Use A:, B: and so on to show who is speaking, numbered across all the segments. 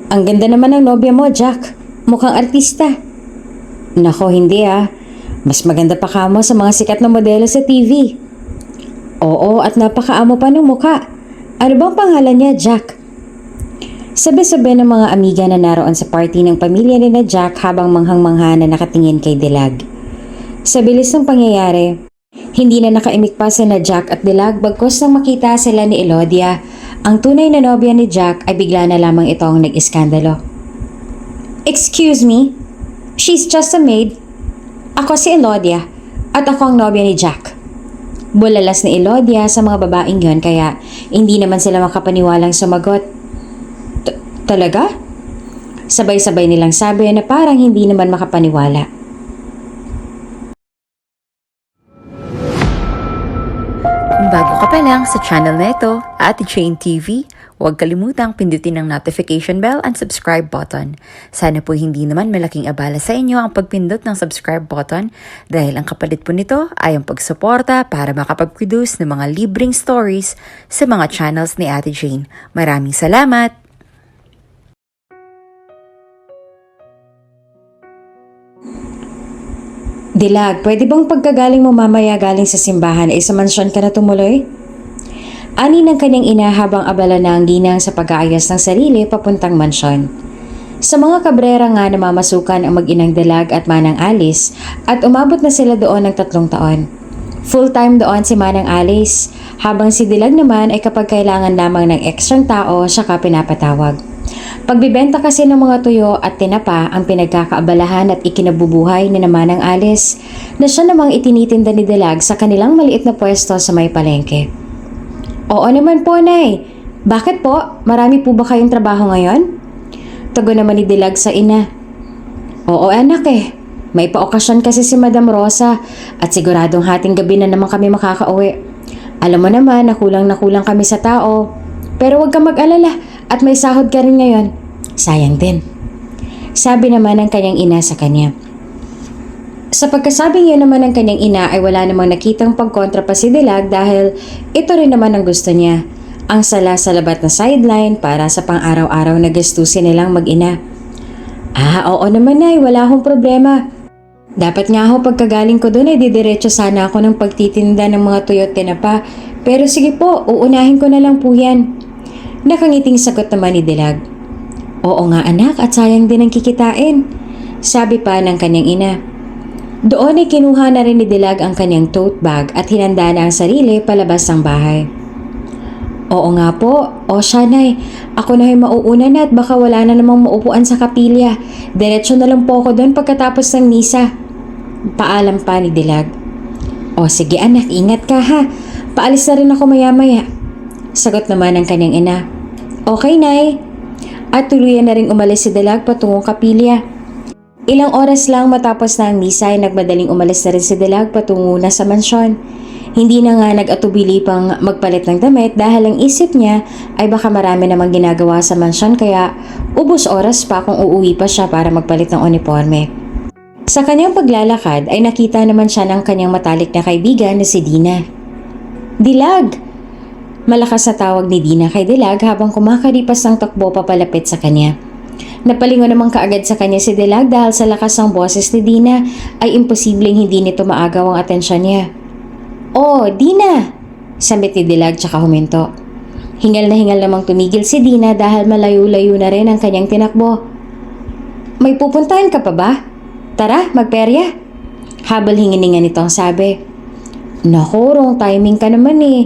A: Ang ganda naman ng nobya mo, Jack. Mukhang artista. Nako, hindi ah. Mas maganda pa ka mo sa mga sikat na modelo sa TV. Oo, at napakaamo pa ng muka. Ano bang pangalan niya, Jack? Sabi-sabi ng mga amiga na naroon sa party ng pamilya ni na Jack habang manghang-mangha na nakatingin kay Dilag. Sa bilis ng pangyayari, hindi na nakaimik pa na Jack at Dilag bagkos nang makita sila ni Elodia. Ang tunay na nobya ni Jack ay bigla na lamang itong nag-iskandalo. Excuse me? She's just a maid. Ako si Elodia at ako ang nobya ni Jack. Bulalas ni Elodia sa mga babaeng yon kaya hindi naman sila makapaniwalang sumagot. Talaga? Sabay-sabay nilang sabi na parang hindi naman makapaniwala.
B: Kung bago ka pa lang sa channel na ito, Ate Jane TV, huwag kalimutang pindutin ang notification bell and subscribe button. Sana po hindi naman malaking abala sa inyo ang pagpindot ng subscribe button dahil ang kapalit po nito ay ang pagsuporta para makapag-produce ng mga libreng stories sa mga channels ni Ate Jane. Maraming salamat!
A: Dilag, pwede bang pagkagaling mo mamaya galing sa simbahan ay sa mansyon ka na tumuloy? Ani ng kanyang ina habang abala na ang ginang sa pag-aayos ng sarili papuntang mansyon. Sa mga kabrera nga namamasukan ang mag-inang Dilag at Manang Alice at umabot na sila doon ng 3 taon. Full-time doon si Manang Alice, habang si Dilag naman ay kapag kailangan lamang ng ekstrang tao siya ka pinapatawag. Pagbibenta kasi ng mga tuyo at tinapa ang pinagkakaabalahan at ikinabubuhay ni naman ng Alice na siya namang itinitinda ni Dilag sa kanilang maliit na pwesto sa may palengke. Oo naman po, Nay. Bakit po? Marami po ba kayong trabaho ngayon? Tugon naman ni Dilag sa ina. Oo anak eh. May paokasyon kasi si Madam Rosa at siguradong hating gabi na naman kami makakauwi. Alam mo naman na kulang kami sa tao. Pero huwag kang mag-alala at may sahod ka rin ngayon. Sayang din. Sabi naman ng kanyang ina sa kanya. Sa pagkasabing yun naman ng kanyang ina ay wala namang nakitang pagkontra pa si Dilag dahil ito rin naman ang gusto niya. Ang sala sa labat na sideline para sa pang-araw-araw na gastusin nilang mag-ina. Oo naman ay wala akong problema. Dapat nga ako pagkagaling ko doon ay didiretso sana ako ng pagtitinda ng mga tuyo at tinapa. Pero sige po, uunahin ko na lang po yan. Nakangiting sagot naman ni Dilag. Oo nga anak at sayang din ang kikitain. Sabi pa ng kanyang ina. Doon ay kinuha na rin ni Dilag ang kanyang tote bag at hinanda na ang sarili palabas ng bahay. Oo nga po, o siya Nay, ako na ay mauuna na at baka wala na namang maupuan sa kapilya. Diretso na lang po ako doon pagkatapos ng misa. Paalam pa ni Dilag. O sige anak, ingat ka ha. Paalis na rin ako maya-maya. Sagot naman ng kanyang ina. Okay, Nay. At tuluyan na rin umalis si Dilag patungong kapilya. Ilang oras lang matapos na ang misa ay nagmadaling umalis na rin si Dilag patungo na sa mansyon. Hindi na nga nag-atubili pang magpalit ng damit dahil ang isip niya ay baka marami namang ginagawa sa mansyon kaya ubos oras pa kung uuwi pa siya para magpalit ng uniforme. Sa kanyang paglalakad ay nakita naman siya ng kanyang matalik na kaibigan na si Dina. Dilag! Malakas na tawag ni Dina kay Dilag habang kumakaripas ng takbo papalapit sa kanya. Napalingon naman kaagad sa kanya si Dilag dahil sa lakas ng boses ni Dina ay imposibleng hindi nito maagaw ang atensyon niya. Oh, Dina! Sambit ni Dilag tsaka huminto. Hingal na hingal namang tumigil si Dina dahil malayo-layo na rin ang kanyang tinakbo. May pupuntahan ka pa ba? Tara, magperya. Habal hinginingan nitong sabi. Naku, wrong timing ka naman eh.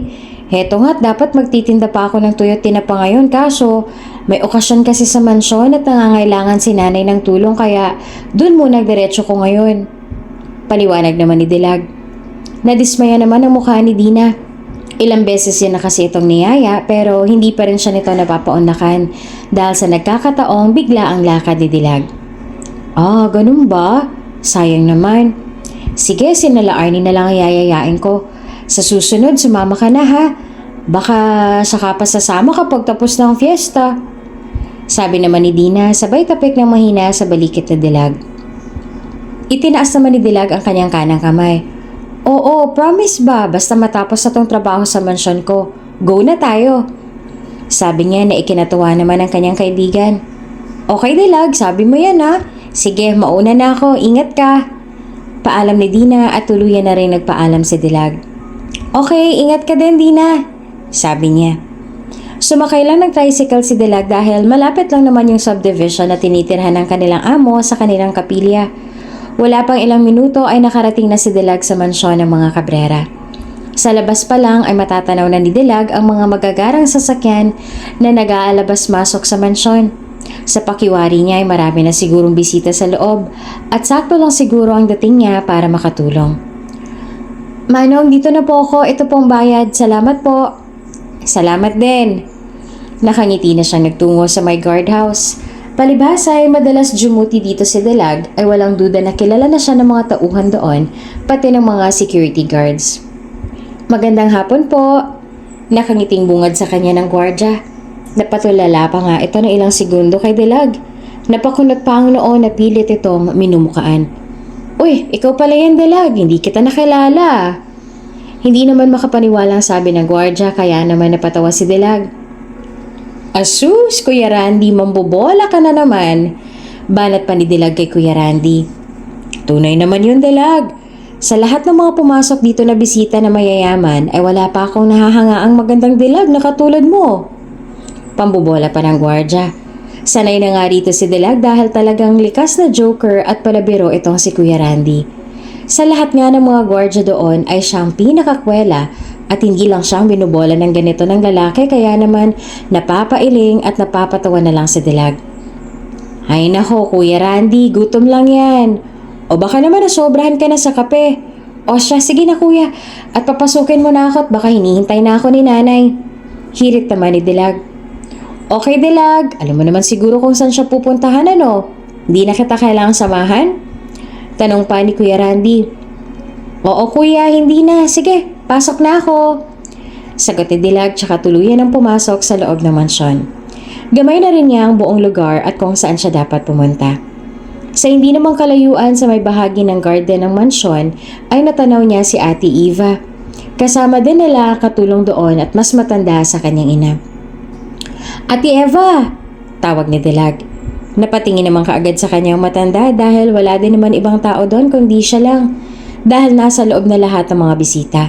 A: Heto nga't dapat magtitinda pa ako ng tuyo at tinapa ngayon kaso may okasyon kasi sa mansyon at nangangailangan si nanay ng tulong kaya dun muna diretso ko ngayon. Paliwanag naman ni Dilag. Nadismaya naman ang mukha ni Dina. Ilang beses yan na kasi itong niyaya pero hindi pa rin siya nito napapaunlakan dahil sa nagkakataong bigla ang lakad ni Dilag. Ganun ba? Sayang naman. Sige, sinala Arnie na lang yayayain ko. Sa susunod, sumama ka na ha. Baka saka pa sasama kapag tapos ng fiesta. Sabi naman ni Dina, sabay tapik ng mahina sa balikit na Dilag. Itinaas naman ni Dilag ang kanyang kanang kamay. Oo, promise ba? Basta matapos na tong trabaho sa mansyon ko. Go na tayo. Sabi niya na ikinatuwa naman ang kanyang kaibigan. Okay Dilag, sabi mo yan ha. Sige, mauna na ako, ingat ka. Paalam ni Dina at tuluyan na rin nagpaalam si Dilag. Okay, ingat ka din Dina, sabi niya. Sumakay lang ng tricycle si Dilag dahil malapit lang naman yung subdivision na tinitirhan ng kanilang amo sa kanilang kapilya. Wala pang ilang minuto ay nakarating na si Dilag sa mansyon ng mga Cabrera. Sa labas pa lang ay matatanaw na ni Dilag ang mga magagarang sasakyan na nag-aalabas-masok sa mansyon. Sa pakiwari niya ay marami na sigurong bisita sa loob at sakto lang siguro ang dating niya para makatulong. Manong, dito na po ako. Ito pong bayad. Salamat po. Salamat din. Nakangiti na siyang nagtungo sa may guardhouse. Palibhas ay madalas jumuti dito si Dilag ay walang duda na kilala na siya ng mga tauhan doon, pati ng mga security guards. Magandang hapon po. Nakangiting bungad sa kanya ng gwardya. Napatulala pa nga ito ng ilang segundo kay Dilag. Napakunot pa ang noon na pilit itong minumukaan. Uy, ikaw pala yan Dilag, hindi kita nakilala. Hindi naman makapaniwalang sabi ng gwardya kaya naman napatawa si Dilag. Asus, Kuya Randy, mambobola ka na naman. Banat pa ni Dilag kay Kuya Randy. Tunay naman yun Dilag. Sa lahat ng mga pumasok dito na bisita na mayayaman ay wala pa akong nahahangaang magandang dilag na katulad mo. Pambobola pa ng gwardya. Sanay na nga rito si Dilag dahil talagang likas na joker at palabiro itong si Kuya Randy. Sa lahat nga ng mga gwardya doon ay siyang pinakakwela at hindi lang siyang binubola ng ganito ng lalaki kaya naman napapailing at napapatawa na lang si Dilag. Ay nako Kuya Randy, gutom lang yan. O baka naman nasobrahan ka na sa kape. O siya, sige na kuya. At papasukin mo na ako at baka hinihintay na ako ni nanay. Hirit naman ni Dilag. Okay Dilag, alam mo naman siguro kung saan siya pupuntahan ano? Hindi na kita kailangang samahan? Tanong pa ni Kuya Randy. Oo kuya, hindi na. Sige, pasok na ako. Sagot ni Dilag tsaka tuluyan ang pumasok sa loob ng mansyon. Gamay na rin niya ang buong lugar at kung saan siya dapat pumunta. Sa hindi namang kalayuan sa may bahagi ng garden ng mansyon ay natanaw niya si Ate Eva. Kasama din nila katulong doon at mas matanda sa kanyang ina. Ate Eva! Tawag ni Dilag. Napatingin naman kaagad sa kanyang matanda dahil wala din naman ibang tao doon kundi siya lang dahil nasa loob na lahat ng mga bisita.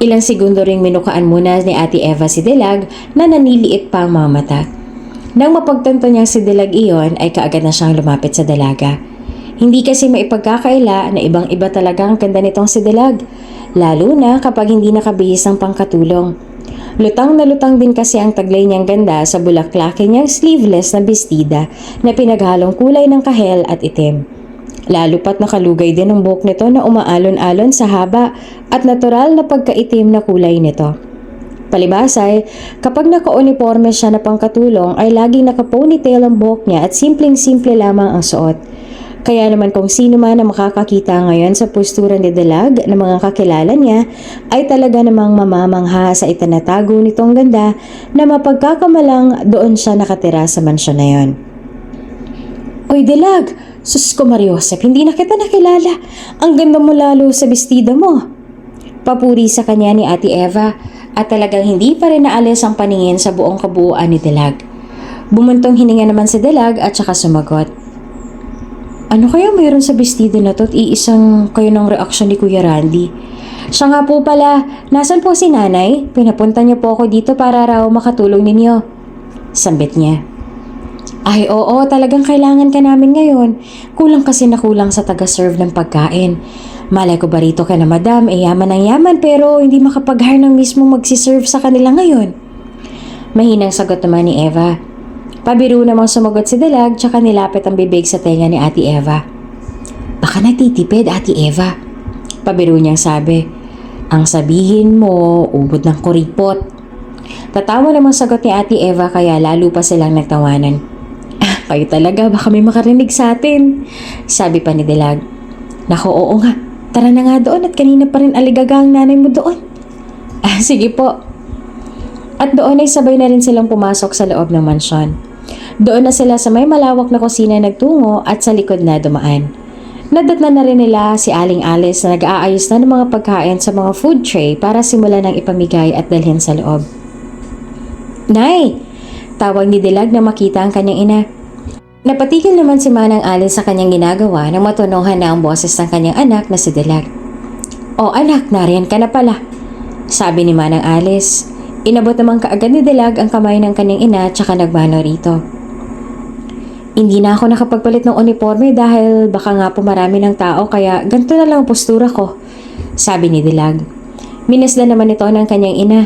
A: Ilang segundo ring minukaan muna ni Ate Eva si Dilag na naniliit pa ang mga mata. Nang mapagtanto niyang si Dilag iyon ay kaagad na siyang lumapit sa dalaga. Hindi kasi maipagkakaila na ibang-iba talaga ang ganda nitong si Dilag, lalo na kapag hindi nakabihis ang pangkatulong. Lutang na lutang din kasi ang taglay niyang ganda sa bulaklake niyang sleeveless na bestida na pinaghalong kulay ng kahel at itim. Lalo pat nakalugay din ang buhok nito na umaalon-alon sa haba at natural na pagkaitim na kulay nito. Palibhas ay, kapag naka-uniforme siya na pangkatulong ay laging naka-ponytail ang buhok niya at simpleng-simple lamang ang suot. Kaya naman kung sino man na makakakita ngayon sa postura ni Dilag na mga kakilala niya ay talaga namang mamamangha sa itinatago nitong ganda na mapagkakamalang doon siya nakatira sa mansyon na yon. Oy Dilag, sus ko Mariosep, hindi na kita nakilala. Ang ganda mo lalo sa bestida mo. Papuri sa kanya ni Ate Eva. At talagang hindi pa rin naalis ang paningin sa buong kabuuan ni Dilag. Bumuntong hininga naman si Dilag at saka sumagot. Ano kaya mayroon sa bestida na to at iisang kayo ng reaksyon ni Kuya Randy? Siya nga po pala, nasan po si nanay? Pinapunta niyo po ako dito para raw makatulong ninyo. Sambit niya. Ay oo, talagang kailangan ka namin ngayon. Kulang kasi na kulang sa taga-serve ng pagkain. Malay ko ba rito ka na madam, yaman ang yaman pero hindi makapag-hire ng mismo magsiserve sa kanila ngayon. Mahinang sagot naman ni Eva. Pabiro namang sumagot si Dilag tsaka nilapit ang bibig sa tenga ni Ate Eva. Baka natitipid Ate Eva. Pabiro niyang sabi. Ang sabihin mo, ubod ng kuripot. Tatawa namang sagot ni Ate Eva kaya lalo pa silang nagtawanan. Kayo talaga, baka may makarinig sa atin. Sabi pa ni Dilag. Nako, oo nga. Tara na nga doon at kanina pa rin aligaga ang nanay mo doon. Sige po. At doon ay sabay na rin silang pumasok sa loob ng mansyon. Doon na sila sa may malawak na kusina nagtungo at sa likod na dumaan. Nadatnan na rin nila si Aling Alice na nag-aayos na ng mga pagkain sa mga food tray para simulan ng ipamigay at dalhin sa loob. Nay! Tawag ni Dilag na makita ang kanyang ina. Napatigil naman si Manang Alice sa kanyang ginagawa nang matunuhan na ang boses ng kanyang anak na si Dilag. "O anak, nariyan ka na pala," sabi ni Manang Alice. Inabot naman kaagad ni Dilag ang kamay ng kanyang ina tsaka nagmano rito. "Hindi na ako nakapagpalit ng uniforme dahil baka nga po marami ng tao kaya ganito na lang ang postura ko," sabi ni Dilag. Minasdan naman ito ng kanyang ina.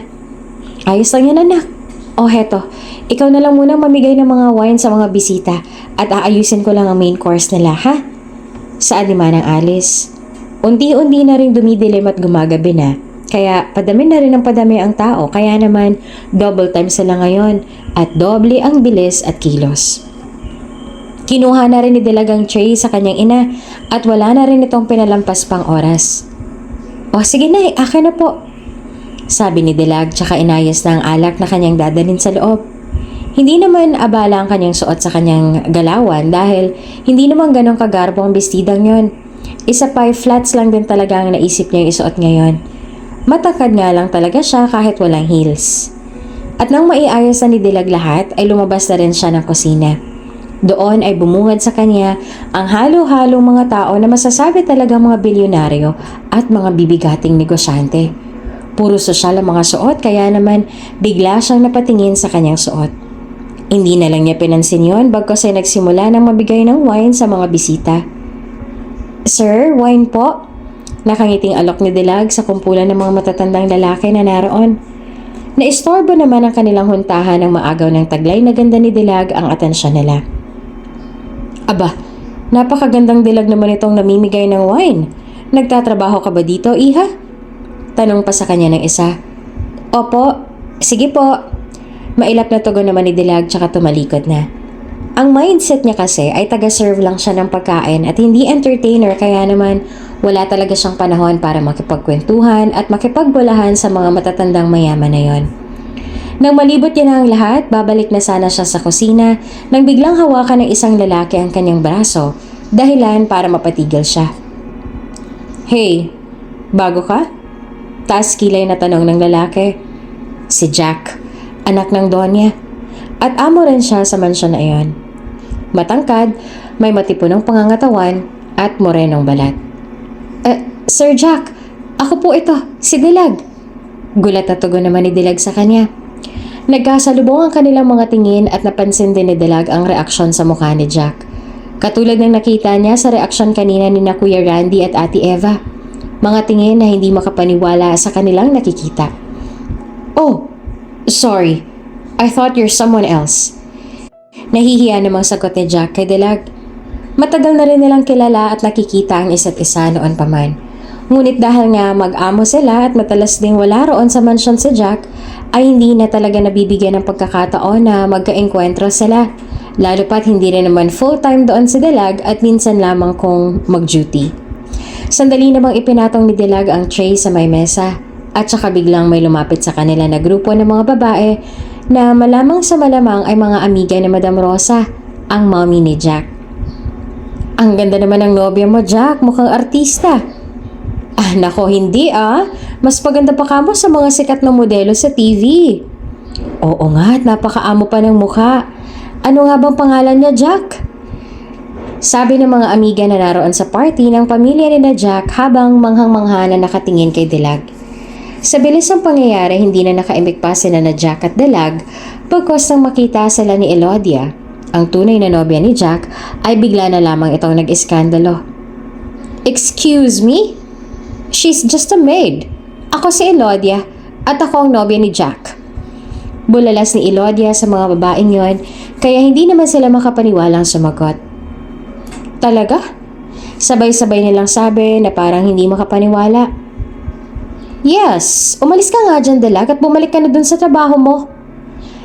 A: "Ayos lang yan anak. O heto, ikaw na lang muna mamigay ng mga wine sa mga bisita at aayusin ko lang ang main course nila, ha?" Saad ni Manang Alice. Unti-unti na rin dumidilim at gumagabi na, kaya padami na rin ang padami ang tao, kaya naman double time sila ngayon at doble ang bilis at kilos. Kinuha na rin ni Dilag ang tray sa kanyang ina at wala na rin itong pinalampas pang oras. "O sige na, akin na po," sabi ni Dilag tsaka inayos na ang alak na kanyang dadalhin sa loob. Hindi naman abala ang kanyang suot sa kanyang galawan dahil hindi naman ganong kagarbo ang bestidang yon. Isa pa ay flats lang din talaga ang naisip niyang isuot ngayon. Matangkad nga lang talaga siya kahit walang heels. At nang maiayos na ni Dilag lahat ay lumabas na rin siya ng kusina. Doon ay bumungad sa kanya ang halo-halong mga tao na masasabi talaga mga bilyonaryo at mga bibigating negosyante. Puro sosyal ang mga suot kaya naman bigla siyang napatingin sa kanyang suot. Hindi na lang niya pinansin yon bagkus ay nagsimula ng mabigay ng wine sa mga bisita. "Sir, wine po?" Nakangiting alok ni Dilag sa kumpulan ng mga matatandang lalaki na naroon. Naistorbo naman ang kanilang huntahan ng maagaw ng taglay na ganda ni Dilag ang atensyon nila. "Aba, napakagandang dilag naman itong namimigay ng wine. Nagtatrabaho ka ba dito, iha?" Tanong pa sa kanya ng isa. "Opo, sige po." Mailap na tugon naman ni Dilag tsaka tumalikod na. Ang mindset niya kasi ay taga-serve lang siya ng pagkain at hindi entertainer kaya naman wala talaga siyang panahon para makipagkwentuhan at makipagbulahan sa mga matatandang mayaman na yon. Nang malibot niya na ang lahat, babalik na sana siya sa kusina nang biglang hawakan ng isang lalaki ang kanyang braso, dahilan para mapatigil siya. "Hey, bago ka?" Taas kilay na tanong ng lalaki. Si Jack, anak ng Donya, at amo rin siya sa mansyon na iyon. Matangkad, may matipunong pangangatawan at morenong balat. Sir Jack, ako po ito, si Dilag." Gulat na tugon naman ni Dilag sa kanya. Nagkasalubong ang kanilang mga tingin at napansin din ni Dilag ang reaksyon sa mukha ni Jack. Katulad ng nakita niya sa reaksyon kanina ni na Kuya Randy at Ate Eva. Mga tingin na hindi makapaniwala sa kanilang nakikita. "Oh, sorry. I thought you're someone else." Nahihiya namang sagot ni Jack kay Dilag. Matagal na rin nilang kilala at nakikita ang isa't isa noon pa man. Ngunit dahil nga mag-amo sila at matalas ding wala roon sa mansyon si Jack, ay hindi na talaga nabibigyan ng pagkakataon na magka-enkwentro sila. Lalo pat hindi rin naman full-time doon si Dilag at minsan lamang kung mag-duty. Sandali namang ipinatong ni Dilag ang tray sa may mesa at saka biglang may lumapit sa kanila na grupo ng mga babae na malamang sa malamang ay mga amiga ni Madam Rosa, ang mommy ni Jack. "Ang ganda naman ng nobya mo, Jack. Mukhang artista." "Ah, nako hindi ah. Mas paganda pa kamo sa mga sikat na modelo sa TV." "Oo nga at napakaamo pa ng mukha. Ano nga bang pangalan niya, Jack?" Sabi ng mga amiga na naroon sa party ng pamilya ni na Jack habang manghang-mangha na nakatingin kay Dilag. Sa bilis ng pangyayari, hindi na nakaimik pa sila na Jack at Dilag pagkos nang makita sila ni Elodia, ang tunay na nobya ni Jack, ay bigla na lamang itong nag-iskandalo. "Excuse me? She's just a maid. Ako si Elodia at ako ang nobya ni Jack." Bulalas ni Elodia sa mga babaeng yon kaya hindi naman sila makapaniwalang sumagot. "Talaga?" Sabay-sabay nilang sabi na parang hindi makapaniwala. "Yes, umalis ka nga dyan, Dilag, at bumalik ka na dun sa trabaho mo."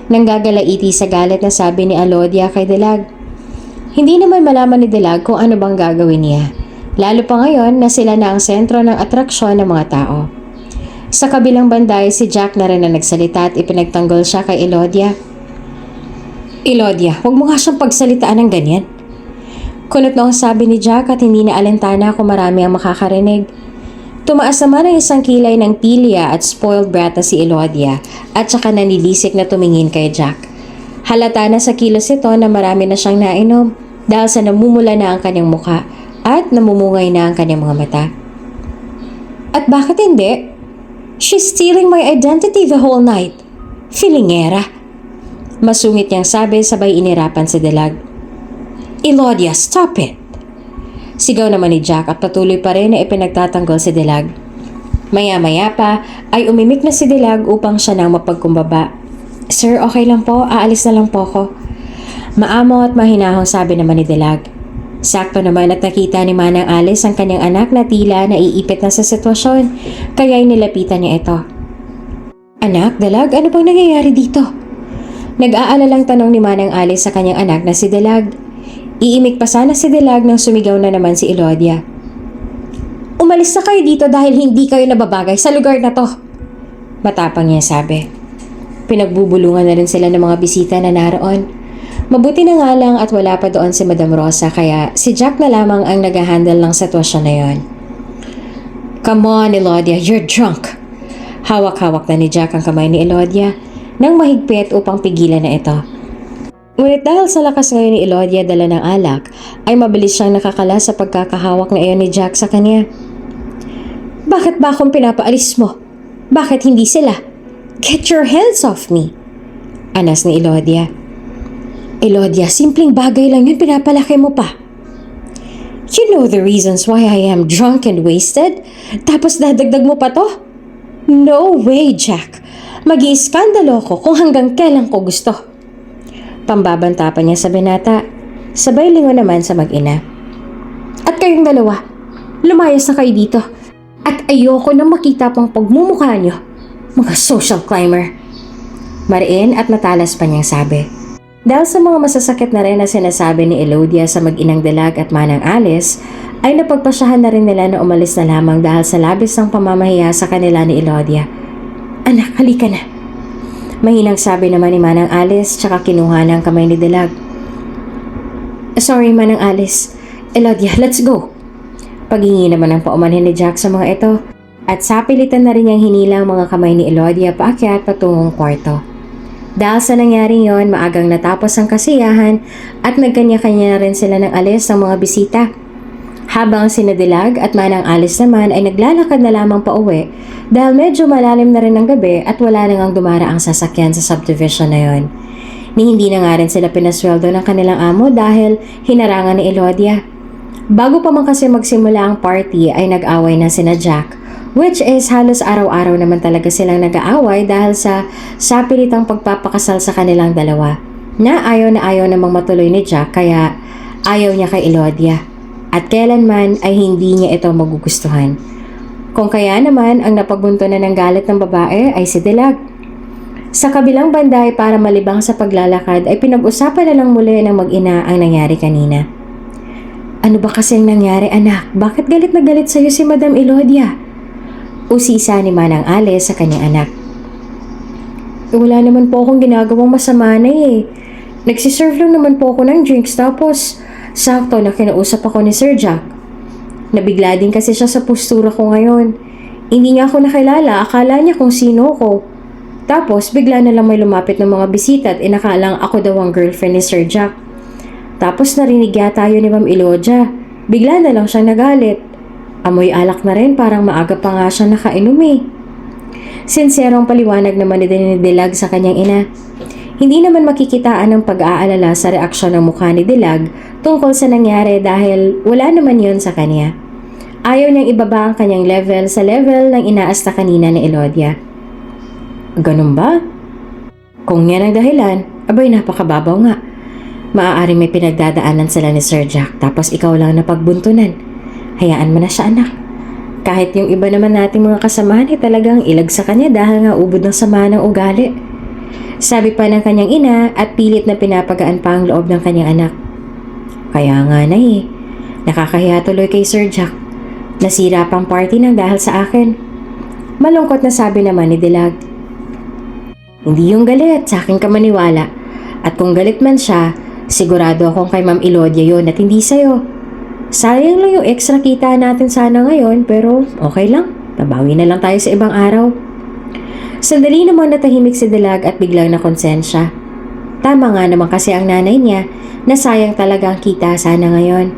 A: Nanggagalaiti sa galit na sabi ni Elodia kay Dilag. Hindi naman malaman ni Dilag kung ano bang gagawin niya, lalo pa ngayon na sila na ang sentro ng atraksyon ng mga tao. Sa kabilang banda ay si Jack na rin na nagsalita at ipinagtanggol siya kay Elodia. "Elodia, huwag mo nga siyang pagsalitaan ng ganyan." Kunot na ang sabi ni Jack at hindi na alintana kung marami ang makakarinig. Tumaas naman ang isang kilay ng pilya at spoiled brat na si Elodia at saka nanilisik na tumingin kay Jack. Halata na sa kilos ito na marami na siyang nainom. dahil sa namumula na ang kanyang muka at namumungay na ang kanyang mga mata. At bakit hindi? She's stealing my identity the whole night. Filingera. Masungit niyang sabi sabay inirapan si Dilag. Elodia, stop it! Sigaw naman ni Jack at patuloy pa rin na ipinagtatanggol si Dilag. Maya-maya pa ay umimik na si Dilag upang siya nang mapagkumbaba. Sir, okay lang po, aalis na lang po ako. Maamo at mahinahong sabi naman ni Dilag. Sakto naman at nakita ni Manang Alice ang kanyang anak na tila naiipit na sa sitwasyon, kaya nilapitan niya ito. Anak, Dilag, ano bang nangyayari dito? Nag-aalalang tanong ni Manang Alice sa kanyang anak na si Dilag. Iimik pa sana si Dilag nang sumigaw na naman si Elodia. Umalis na kayo dito dahil hindi kayo nababagay sa lugar na to. Matapang niya sabi. Pinagbubulungan na rin sila ng mga bisita na naroon. Mabuti na nga lang at wala pa doon si Madam Rosa kaya si Jack na lamang ang nag-handle ng sitwasyon na yon. Come on, Elodia, you're drunk. Hawak-hawak na ni Jack ang kamay ni Elodia nang mahigpit upang pigilan na ito. Ngunit dahil sa lakas ngayon ni Elodia dala ng alak, ay mabilis siyang nakakala sa pagkakahawak na iyon ni Jack sa kanya. Bakit ba akong pinapaalis mo? Bakit hindi sila? Get your hands off me! Anas ni Elodia. Elodia, simpleng bagay lang yun, pinapalaki mo pa. You know the reasons why I am drunk and wasted? Tapos dadagdag mo pa to? No way, Jack. Mag-iiskandalo ko kung hanggang kailan ko gusto. Pambabanta pa niya sa binata. Sabay lingon naman sa mag-ina. At kayong dalawa, lumayas na kayo dito. At ayoko na makita pang pagmumukha niyo. Mga social climber. Mariin at matalas pa niyang sabi. Dahil sa mga masasakit na rin na sinasabi ni Elodia sa mag-inang Dilag at Manang Alice, ay napagpasyahan na rin nila na umalis na lamang dahil sa labis ng pamamahiya sa kanila ni Elodia. Anak, halika na. Mahinang sabi naman ni Manang Alice tsaka kinuha ng kamay ni Dilag. Sorry, Manang Alice. Elodia, let's go. Paghingi naman ang paumanhin ni Jack sa mga ito at sapilitan na rin niyang hinila ang mga kamay ni Elodia paakyat patungong kwarto. Dahil sa nangyaring yon, maagang natapos ang kasiyahan at nagkanya-kanya na rin sila ng alis ng mga bisita. Habang sina Dilag at Manang Alice naman ay naglalakad na lamang pa uwi dahil medyo malalim na rin ang gabi at wala nang dumaraang sasakyan sa subdivision na yon. Ni hindi na nga rin sila pinasweldo ng kanilang amo dahil hinarangan ni Elodia. Bago pa man kasi magsimula ang party ay nag-away na sina Jack, which is halos araw-araw naman talaga silang nag-aaway dahil sa sapilitang pagpapakasal sa kanilang dalawa na ayaw namang matuloy ni Jack kaya ayaw niya kay Elodia at kailanman ay hindi niya ito magugustuhan. Kung kaya naman ang napagbuntunan ng galit ng babae ay si Dilag. Sa kabilang banda ay para malibang sa paglalakad ay pinag-usapan na lang muli ng mag-ina ang nangyari kanina. Ano ba kasi ang nangyari, anak? Bakit galit na galit sa'yo si Madam Elodia? Usisa ni Manang Alice sa kanyang anak. Wala naman po akong ginagawang masama na eh. Nagsiserve lang naman po ako ng drinks tapos sakto na kinausap ako ni Sir Jack. Nabigla din kasi siya sa postura ko ngayon. Hindi niya ako nakilala, akala niya kung sino ko. Tapos bigla na lang may lumapit ng mga bisita at inakalang ako daw ang girlfriend ni Sir Jack. Tapos narinig yata yun ni Ma'am Elodia. Bigla na lang siyang nagalit. Amoy alak na rin, parang maaga pa nga siya nakainom eh. Sinserong paliwanag naman ni Dilag sa kanyang ina. Hindi naman makikitaan ng pag-aalala sa reaksyon ng mukha ni Dilag tungkol sa nangyari dahil wala naman yun sa kanya. Ayaw niyang ibaba ang kanyang level sa level ng inaasta kanina ni Elodia. Ganun ba? Kung yan ang dahilan, abay napakababaw nga. Maaaring may pinagdadaanan sila ni Sir Jack tapos ikaw lang na pagbuntunan. Hayaan mo na siya, anak. Kahit yung iba naman nating mga kasamahan ay talagang ilag sa kanya dahil nga ubod ng sama ng ugali. Sabi pa ng kanyang ina at pilit na pinapagaan pa ang loob ng kanyang anak. Kaya nga na eh. Nakakahiya tuloy kay Sir Jack. Nasira pang party nang dahil sa akin. Malungkot na sabi naman ni Dilag. Hindi yung galit, sa akin ka maniwala. At kung galit man siya, sigurado akong kay Ma'am Elodia yun at hindi sa'yo. Sayang lang yung extra kita natin sana ngayon pero okay lang. Nabawi na lang tayo sa ibang araw. Sandali namang natahimik si Dilag at biglang nakonsensya. Tama nga naman kasi ang nanay niya na sayang talaga ang kita sana ngayon.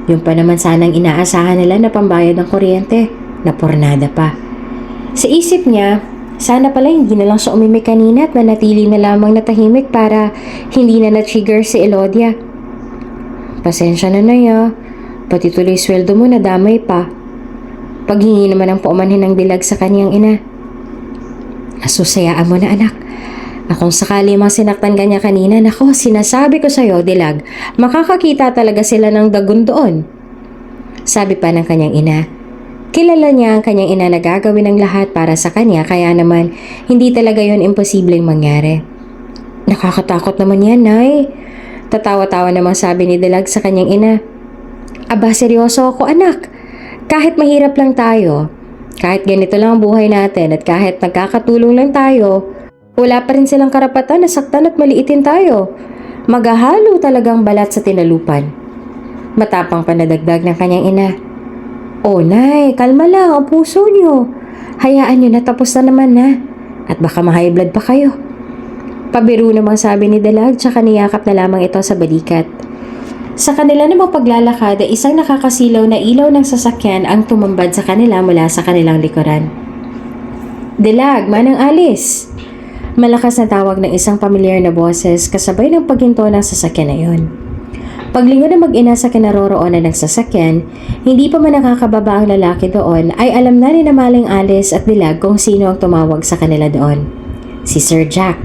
A: Yung pa naman sanang inaasahan nila na pambayad ng kuryente, na pornada pa. Sa isip niya, sana pala hindi na lang siya umimik kanina at manatili na lamang natahimik para hindi na na-trigger si Elodia. Pasensya na Nay, pati tuloy sweldo mo nadamay pa. Paghingi naman ang paumanhin ng dilag sa kanyang ina. Asusayaan mo na anak. Kung sakali mang sinaktan ka niya kanina, nako, sinasabi ko sa'yo, dilag, makakakita talaga sila ng dagun doon. Sabi pa ng kanyang ina. Kilala niya ang kanyang ina na gagawin ng lahat para sa kanya, kaya naman hindi talaga yon imposibleng mangyari. Nakakatakot naman yan, Nay. Tatawa-tawa namang sabi ni dilag sa kanyang ina. Aba, seryoso ako anak. Kahit mahirap lang tayo, kahit ganito lang ang buhay natin at kahit nagkakatulong lang tayo, wala pa rin silang karapatan na saktan at maliitin tayo. Maghahalo talagang balat sa tinalupan. Matapang panadagdag ng kanyang ina. O Nay, kalma lang ang puso niyo. Hayaan niyo na tapos na naman na. At baka ma-high blood pa kayo. Pabiro namang sabi ni Dalag tsaka niyakap na lamang ito sa balikat. Sa kanila namang paglalakad ay isang nakakasilaw na ilaw ng sasakyan ang tumambad sa kanila mula sa kanilang likuran. Dalag, manang alis! Malakas na tawag ng isang pamilyar na boses kasabay ng paghinto ng sasakyan na yun. Paglingon na mag-ina sa kinaroroonan ng sasakyan, hindi pa man nakakababa ang lalaki doon ay alam na ni na Maling Alice at Dilag kung sino ang tumawag sa kanila doon. Si Sir Jack.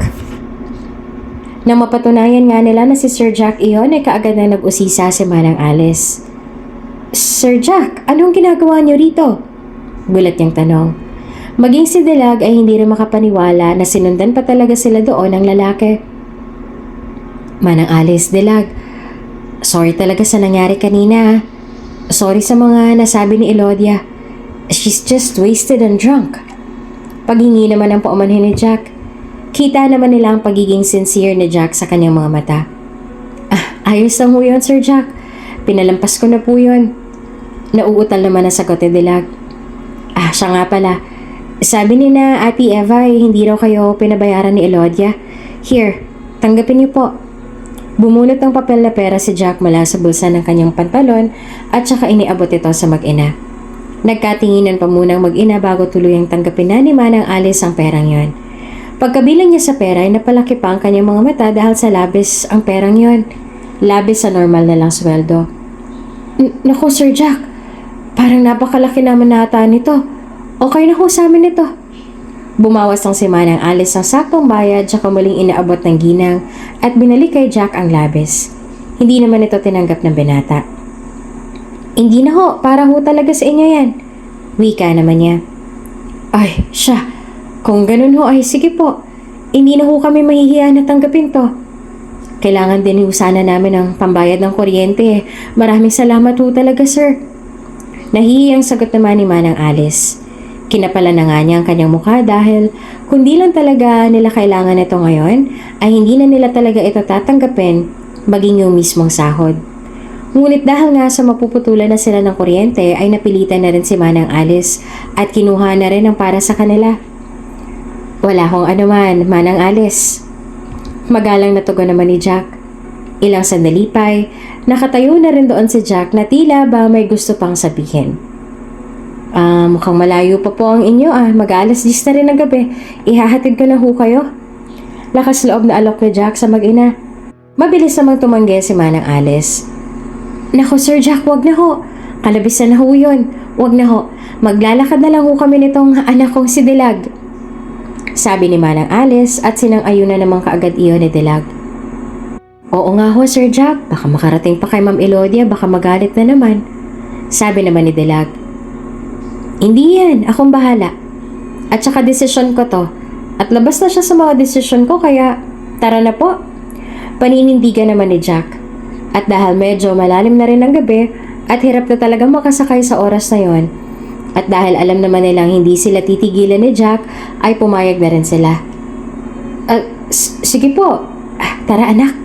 A: Nang mapatunayan nga nila na si Sir Jack iyon ay kaagad na nag-usisa si Manang Alice. Sir Jack, anong ginagawa niyo rito? Gulat niyang tanong. Maging si Dilag ay hindi rin makapaniwala na sinundan pa talaga sila doon ng lalaki. Manang Alice, Dilag, sorry talaga sa nangyari kanina. Sorry sa mga nasabi ni Elodia. She's just wasted and drunk. Paghingi naman ang paumanhin ni Jack. Kita naman nila ang pagiging sincere ni Jack sa kanyang mga mata. Ayos lang po yun, Sir Jack. Pinalampas ko na po yun. Nauutal naman ang sagot ni Dilag. Siya nga pala. Sabi ni na Ate Eva ay hindi raw kayo pinabayaran ni Elodia. Here, tanggapin niyo po. Bumunot ng papel na pera si Jack mula sa bulsa ng kanyang pantalon at saka iniabot ito sa mag-ina. Nagkatinginan pa munang mag-ina bago tuluyang tanggapin na ni Manang Alice ang perang yon. Pagkabilang niya sa pera ay napalaki pa ang kanyang mga mata dahil sa labis ang perang yon. Labis sa normal na lang sweldo. Naku Sir Jack, parang napakalaki naman nata nito. Okay na ho sa amin ito. Bumawas ng si Manang Alice ng saktong bayad tsaka muling inaabot ng ginang at binalik kay Jack ang labis. Hindi naman ito tinanggap ng binata. Hindi na ho, para ho talaga sa inyo yan. Wika naman niya. Ay, siya. Kung ganun ho ay sige po. Hindi na ho kami mahihiya na tanggapin to. Kailangan din ho sana namin ng pambayad ng kuryente. Maraming salamat ho talaga sir. Nahihiyang sagot naman ni Manang Alice. Kinapala na nga niya ang kanyang mukha dahil kundi lang talaga nila kailangan ito ngayon ay hindi na nila talaga ito tatanggapin maging yung mismong sahod. Ngunit dahil nga sa mapuputulan na sila ng kuryente ay napilitan na rin si Manang Alice at kinuha na rin ang para sa kanila. Wala akong anuman, Manang Alice. Magalang na tugon naman ni Jack. Ilang sandali pa'y nakatayo na rin doon si Jack na tila ba may gusto pang sabihin. Mukhang malayo pa po ang inyo mag-aalas 10 na rin ng gabi. Ihahatid ko na ho kayo. Lakas loob na alok ni Jack sa mag-ina. Mabilis namang tumanggi si Manang Alice. Naku Sir Jack, wag na ho. Kalabisan na ho yun. Wag na ho. Maglalakad na lang ho kami nitong anak kong si Dilag. Sabi ni Manang Alice at sinang-ayuna namang kaagad iyon ni Dilag. Oo nga ho Sir Jack, baka makarating pa kay Ma'am Elodia, baka magalit na naman. Sabi naman ni Dilag. Hindi yan, akong bahala. At saka desisyon ko to. At labas na siya sa mga desisyon ko kaya tara na po. Paninindigan naman ni Jack. At dahil medyo malalim na rin ang gabi at hirap na talagang makasakay sa oras na yon. At dahil alam naman nilang hindi sila titigilan ni Jack ay pumayag na rin sila. Sige po, tara anak.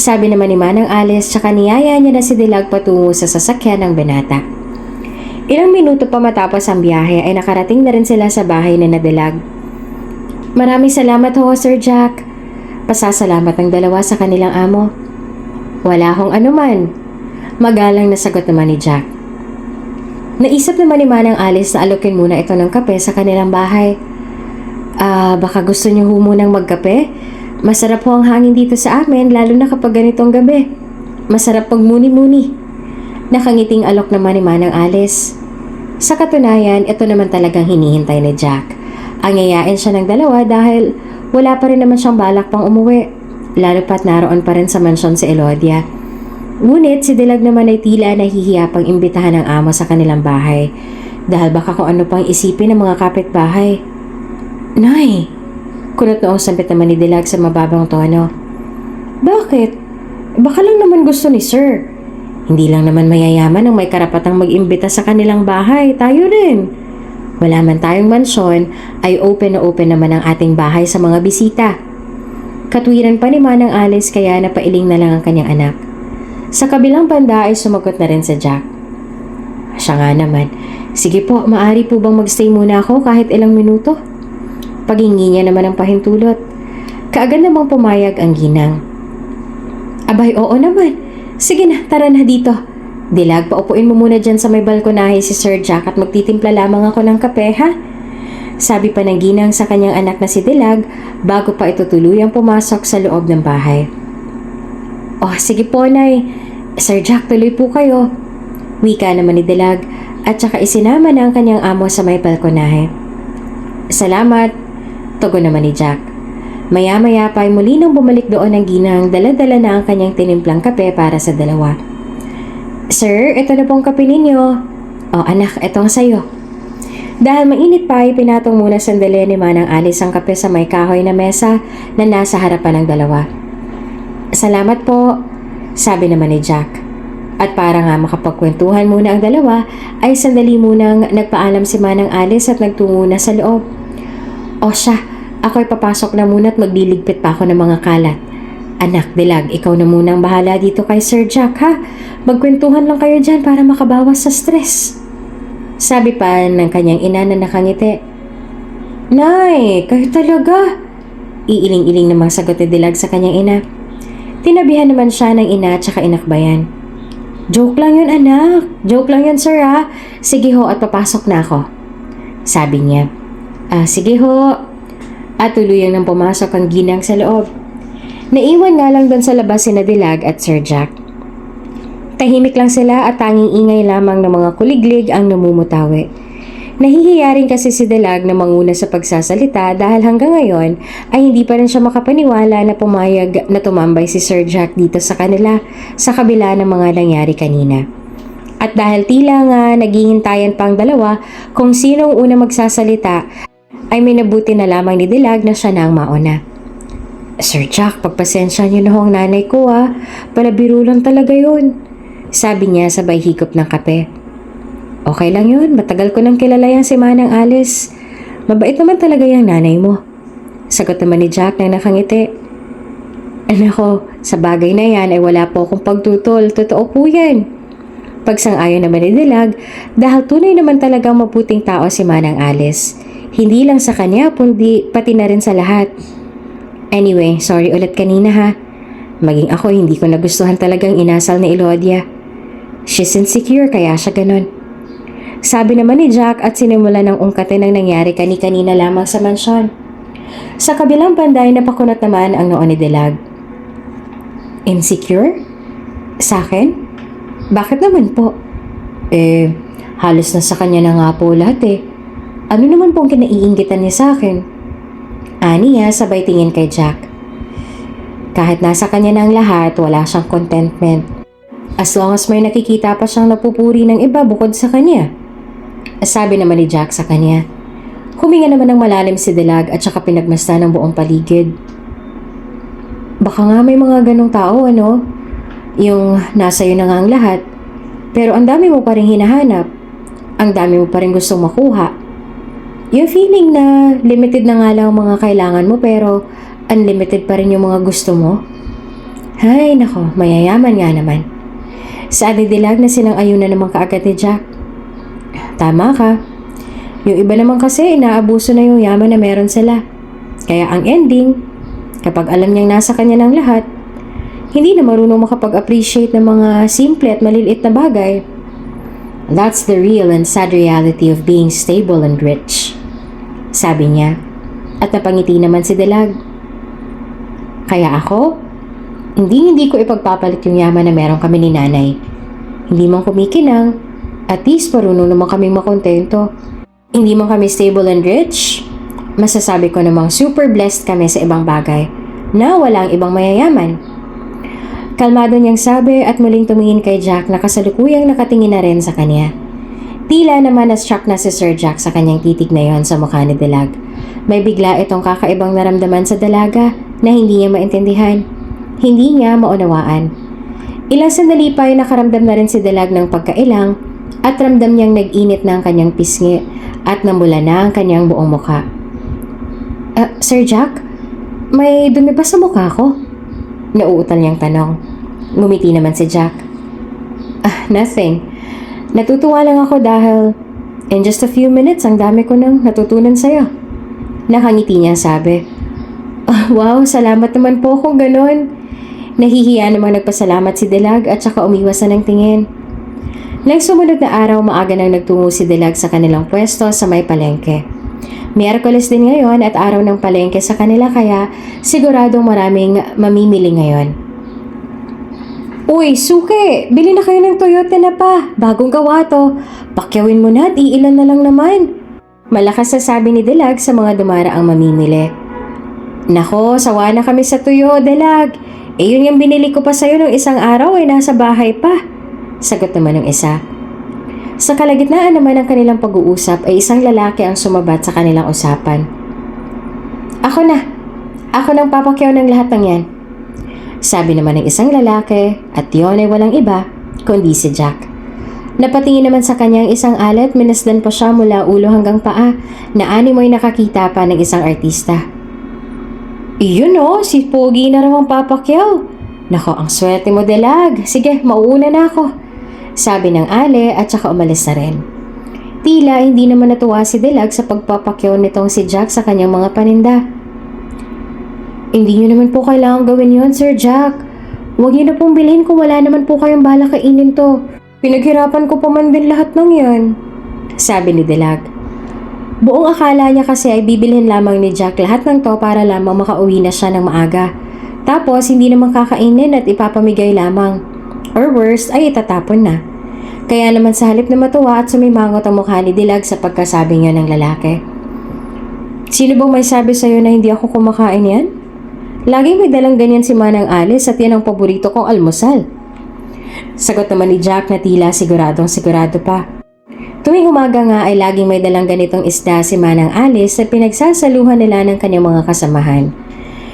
A: Sabi naman ni Manang Alice tsaka niyaya niya na si Dilag patungo sa sasakyan ng binata. Ilang minuto pa matapos ang biyahe ay nakarating na rin sila sa bahay ni Dilag. Maraming salamat ho, Sir Jack. pasasalamat ng dalawa sa kanilang amo. Wala hong anuman. Magalang na sagot naman ni Jack. Naisip naman ni Manang Alice na alokin muna ito ng kape sa kanilang bahay. Baka gusto niyo munang magkape? Masarap po ang hangin dito sa amin, lalo na kapag ganitong gabi. Masarap pag muni-muni. Nakangiting alok naman ni Manang Alice. Sa katunayan, ito naman talagang hinihintay ni Jack. Angyayain siya ng dalawa dahil wala pa rin naman siyang balak pang umuwi, lalo pat naroon pa rin sa mansyon si Elodia. Ngunit si Dilag naman ay tila nahihiya pang imbitahan ng amo sa kanilang bahay dahil baka kung ano pang isipin ng mga kapitbahay. Nay! Kunot noong sampit naman ni Dilag sa mababang tono. Bakit? Baka lang naman gusto ni Sir. Hindi lang naman mayayaman ang may karapatang mag-imbita sa kanilang bahay. Tayo rin. Wala man tayong mansyon, ay open na open naman ang ating bahay sa mga bisita. Katwiran pa ni Manang Alice kaya napailing na lang ang kanyang anak. Sa kabilang banda ay sumagot na rin si Jack. Siya nga naman. Sige po, maaari po bang magstay muna ako kahit ilang minuto? Paghingi niya naman ang pahintulot. Kaagad namang pumayag ang ginang. Abay, oo naman. Sige na, tara na dito. Dilag, paupuin mo muna dyan sa may balkonahe si Sir Jack at magtitimpla lamang ako ng kape, ha? Sabi pa ng ginang sa kanyang anak na si Dilag bago pa ito tuluyang pumasok sa loob ng bahay. Oh, sige po, Nay. Sir Jack, tuloy po kayo. Wika naman ni Dilag at saka isinama na ang kanyang amo sa may balkonahe. Salamat, tugon naman ni Jack. Maya-maya pa ay muli nang bumalik doon ang ginang, dala-dala na ang kanyang tinimplang kape para sa dalawa. Sir, ito na pong kape ninyo. Oh anak, ito ang sayo. Dahil mainit pa ay pinatong muna sandali ni Manang Alice ang kape sa may kahoy na mesa na nasa harapan ng dalawa. Salamat po, sabi naman ni Jack. At para nga makapagkwentuhan muna ang dalawa, ay sandali munang nagpaalam si Manang Alice at nagtungo na sa loob. O siya, ako'y papasok na muna at magliligpit pa ako ng mga kalat. Anak, Dilag, ikaw na munang bahala dito kay Sir Jack, ha? Magkwentuhan lang kayo dyan para makabawas sa stress. Sabi pa ng kanyang ina na nakangiti. Nay, kayo talaga? Iiling-iling namang sagot ni Dilag sa kanyang ina. Tinabihan naman siya ng ina at saka inakbayan. Joke lang yun, anak. Joke lang yun, sir, ha? Sige ho at papasok na ako. Sabi niya. Sige ho. At tuluyang nang pumasok ang ginang sa loob. Naiwan nga lang doon sa labas si Dilag at Sir Jack. Tahimik lang sila at tanging ingay lamang ng mga kuliglig ang namumutawi. Nahihiya rin kasi si Dilag na manguna sa pagsasalita dahil hanggang ngayon ay hindi pa rin siya makapaniwala na pumayag na tumambay si Sir Jack dito sa kanila sa kabila ng mga nangyari kanina. At dahil tila nga naghihintayan pa ang dalawa kung sinong una magsasalita, ay minabuti na lamang ni Dilag na siya na ang mauna. Sir Jack, pagpasensya niyo na ho ang nanay ko, ha. Palabiro lang talaga yun. Sabi niya sabay higop ng kape. Okay lang yun, matagal ko nang kilala yan si Manang Alice. Mabait naman talaga yung nanay mo. Sagot naman ni Jack na nakangiti. Nako, sa bagay na yan ay wala po akong pagtutol, totoo po yan. Pagsang-ayon naman ni Dilag dahil tunay naman talagang mabuting tao si Manang Alice. Hindi lang sa kanya, kundi pati na rin sa lahat. Anyway, sorry ulit kanina, ha. Maging ako hindi ko nagustuhan talagang inasal ni Elodia. She's insecure kaya siya ganun. Sabi naman ni Jack at sinimula ng ungkatin ang nangyari kani-kanina lamang sa mansyon. Sa kabilang banda ay napakunat naman ang noon ni Dilag. Insecure? Sa akin? Bakit naman po? Halos na sa kanya na nga po lahat eh. Ano naman pong kinaiinggitan niya sa akin? Ani niya sabay tingin kay Jack. Kahit nasa kanya na ang lahat, wala siyang contentment. As long as may nakikita pa siyang napupuri ng iba bukod sa kanya. Sabi naman ni Jack sa kanya. Huminga naman ng malalim si Dilag at saka pinagmasta ng buong paligid. Baka nga may mga ganong tao, ano? Yung nasa iyo na nga ang lahat. Pero ang dami mo pa rin hinahanap. Ang dami mo pa rin gustong makuha. Yung feeling na limited na nga lang ang mga kailangan mo pero unlimited pa rin yung mga gusto mo. Hay nako, mayayaman nga naman. Sa Dilag na sinang-ayun na naman kaagad ni Jack. Tama ka. Yung iba naman kasi inaabuso na yung yaman na meron sila. Kaya ang ending, Kapag alam niyang nasa kanya ng lahat, hindi na marunong makapag-appreciate ng mga simple at maliliit na bagay. That's the real and sad reality of being stable and rich, sabi niya, at napangiti naman si Dilag. Kaya ako, hindi ko ipagpapalit yung yaman na meron kami ni nanay. Hindi man kumikinang, at least marunong naman kaming makontento. Hindi man kami stable and rich, masasabi ko namang super blessed kami sa ibang bagay na walang ibang mayayaman. Kalmado niyang sabi at muling tumingin kay Jack na kasalukuyang nakatingin na rin sa kanya. Tila naman na-struck na si Sir Jack sa kanyang titig na yon sa mukha ni Dilag. May bigla itong kakaibang naramdaman sa dalaga na hindi niya maintindihan. Hindi niya maunawaan. Ilang sandali pa ay nakaramdam na rin si Dilag ng pagkailang at ramdam niyang nag-init na ang kanyang pisngi at namula na ang kanyang buong mukha. Sir Jack, may dumi ba sa mukha ko? Nauutal niyang tanong. Ngumiti naman si Jack. Nothing. Natutuwa lang ako dahil in just a few minutes ang dami ko nang natutunan sa'yo. Nakangiti niya sabi. Wow, salamat naman po kung ganon. Nahihiya namang nagpasalamat si Dilag at saka umiwas na ng tingin. Nang sumunod na araw, maaga nang nagtungo si Dilag sa kanilang pwesto sa may palengke. Miyerkules din ngayon at araw ng palengke sa kanila kaya siguradong maraming mamimili ngayon. Uy, suke! Bili na kayo ng Toyota na pa. Bagong gawa to. Pakyawin mo na at iilan na lang naman. Malakas na sabi ni Dilag sa mga dumaraang mamimili. Nako, sawa na kami sa tuyo, Dilag. Yun yung binili ko pa sa'yo nung isang araw ay nasa bahay pa. Sagot naman ng isa. Sa kalagitnaan naman ng kanilang pag-uusap ay isang lalaki ang sumabat sa kanilang usapan. Ako nang papakyaw ng lahat ng yan. Sabi naman ng isang lalaki at yon ay walang iba kundi si Jack. Napatingin naman sa kanyang isang alet, minasdan pa siya mula ulo hanggang paa na animoy nakakita pa ng isang artista. Iyon si Pogi na raw ang papakyaw. Nako, ang swerte mo, Dilag. Sige, mauuna na ako. Sabi ng ale at saka umalis na rin. Tila hindi naman natuwa si Dilag sa pagpapakyaw nitong si Jack sa kanyang mga paninda. Hindi niyo naman po kailangan gawin yon, Sir Jack. Huwag niyo na pong bilhin kung wala naman po kayong bala kainin to. Pinaghirapan ko pa man din lahat ng yan. Sabi ni Dilag. Buong akala niya kasi ay bibilhin lamang ni Jack lahat ng to para lamang makauwi na siya ng maaga. Tapos hindi naman kakainin at ipapamigay lamang. Or worst ay itatapon na. Kaya naman sa halip na matuwa at sumimangot ang mukha ni Dilag sa pagkasabi niya ng lalaki. Sino bang may sabi sa'yo na hindi ako kumakain yan? Laging may dalang ganyan si Manang Alice at yan ang paborito kong almusal. Sagot naman ni Jack na tila siguradong sigurado pa. Tuwing umaga nga ay laging may dalang ganitong isda si Manang Alice at pinagsasaluhan nila ng kanyang mga kasamahan.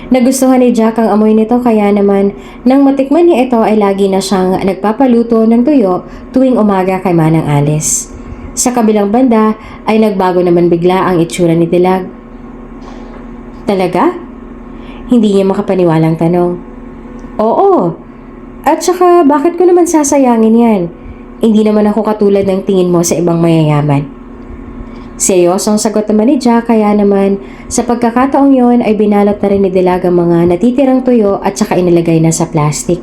A: Nagustuhan ni Jack ang amoy nito kaya naman nang matikman niya ito ay lagi na siyang nagpapaluto ng tuyo tuwing umaga kay Manang Alice. Sa kabilang banda ay nagbago naman bigla ang itsura ni Dilag. Talaga? Hindi niya makapaniwalang tanong. Oo. At saka bakit ko naman sasayangin yan? Hindi naman ako katulad ng tingin mo sa ibang mayayaman. Seryosong sagot naman ni Jack kaya naman sa pagkakataong yon ay binalot na rin ni Dilag ang mga natitirang tuyo at saka inilagay na sa plastic.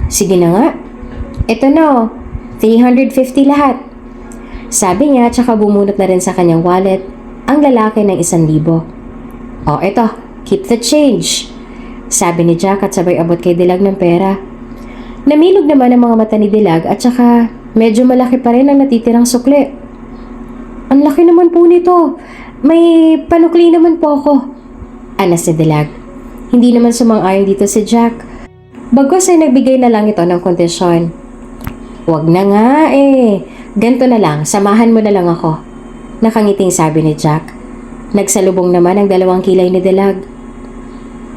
A: Sige na nga. Ito na 350 lahat. Sabi niya at saka bumunot na rin sa kanyang wallet ang lalaki ng 1,000. Eto, keep the change. Sabi ni Jack at sabay abot kay Dilag ng pera. Namilog naman ang mga mata ni Dilag at saka medyo malaki pa rin ang natitirang sukli. Ang laki naman po nito. May panukli naman po ako. Anas ni Dilag. Hindi naman sumang-ayon dito si Jack. Bagos ay nagbigay na lang ito ng kondisyon. Wag na nga Ganto na lang, samahan mo na lang ako. Nakangiting sabi ni Jack. Nagsalubong naman ang 2 kilay ni Dilag.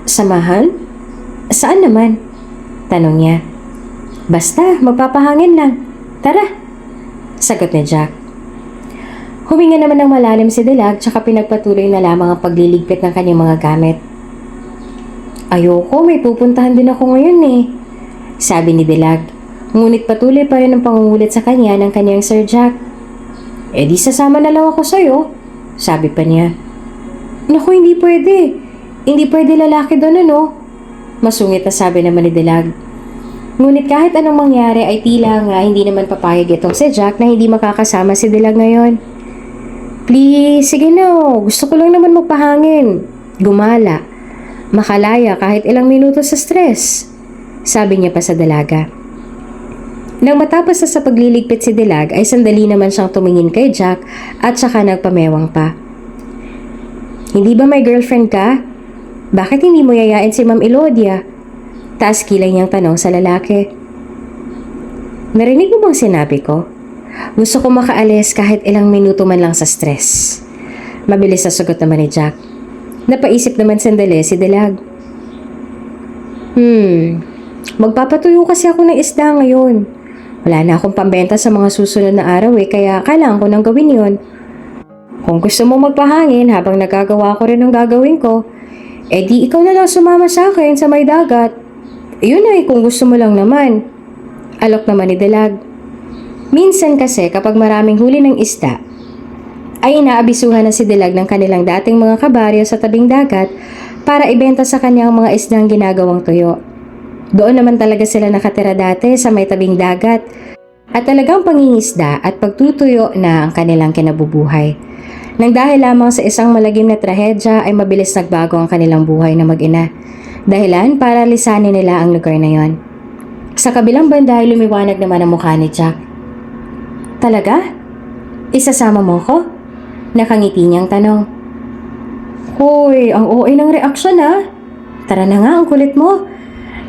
A: Samahan? Saan naman? Tanong niya. Basta, magpapahangin lang. Tara. Sagot ni Jack. Huminga naman ng malalim si Dilag tsaka pinagpatuloy na lamang ang pagliligpit ng kanyang mga gamit. Ayoko, may pupuntahan din ako ngayon sabi ni Dilag. Ngunit patuloy pa rin ang pangungulit sa kanya ng kanyang Sir Jack. Di sasama na lang ako sa'yo, sabi pa niya. Naku, hindi pwede. Hindi pwede lalaki doon ano? Masungit na sabi naman ni Dilag. Ngunit kahit anong mangyari ay tila nga hindi naman papayag itong si Jack na hindi makakasama si Dilag ngayon. Please, sige na. Gusto ko lang naman magpahangin. Gumala. Makalaya kahit ilang minuto sa stress. Sabi niya pa sa dalaga. Nang matapos na sa pagliligpit si Dilag ay sandali naman siyang tumingin kay Jack at saka nagpamewang pa. Hindi ba may girlfriend ka? Bakit hindi mo yayain si Ma'am Elodia? Taas kilay niyang tanong sa lalaki. Narinig mo bang sinabi ko? Gusto ko makaalis kahit ilang minuto man lang sa stress. Mabilis na sagot naman ni Jack. Napaisip naman sandali si Dilag. Magpapatuyo kasi ako ng isda ngayon. Wala na akong pambenta sa mga susunod na araw kaya kailangan ko nang gawin yon. Kung gusto mo magpahangin habang nagagawa ko rin ang gagawin ko, di ikaw na lang sumama sa akin sa may dagat. Yun ay kung gusto mo lang naman. Alok naman ni Dilag. Minsan kasi kapag maraming huli ng isda, ay inaabisuhan na si Dilag ng kanilang dating mga kabaryo sa tabing dagat para ibenta sa kanyang mga isdang ginagawang tuyo. Doon naman talaga sila nakatira dati sa may tabing dagat at talagang pangingisda at pagtutuyo na ang kanilang kinabubuhay. Nang dahil lamang sa isang malagim na trahedya ay mabilis nagbago ang kanilang buhay na mag-ina. Dahilan para lisanin nila ang lugar na yon. Sa kabilang banda ay lumiwanag naman ang mukha ni Jack. Talaga? Isasama mo ko? Nakangiti niyang tanong. Hoy, ang OA ng reaksyon Tara na nga, ang kulit mo.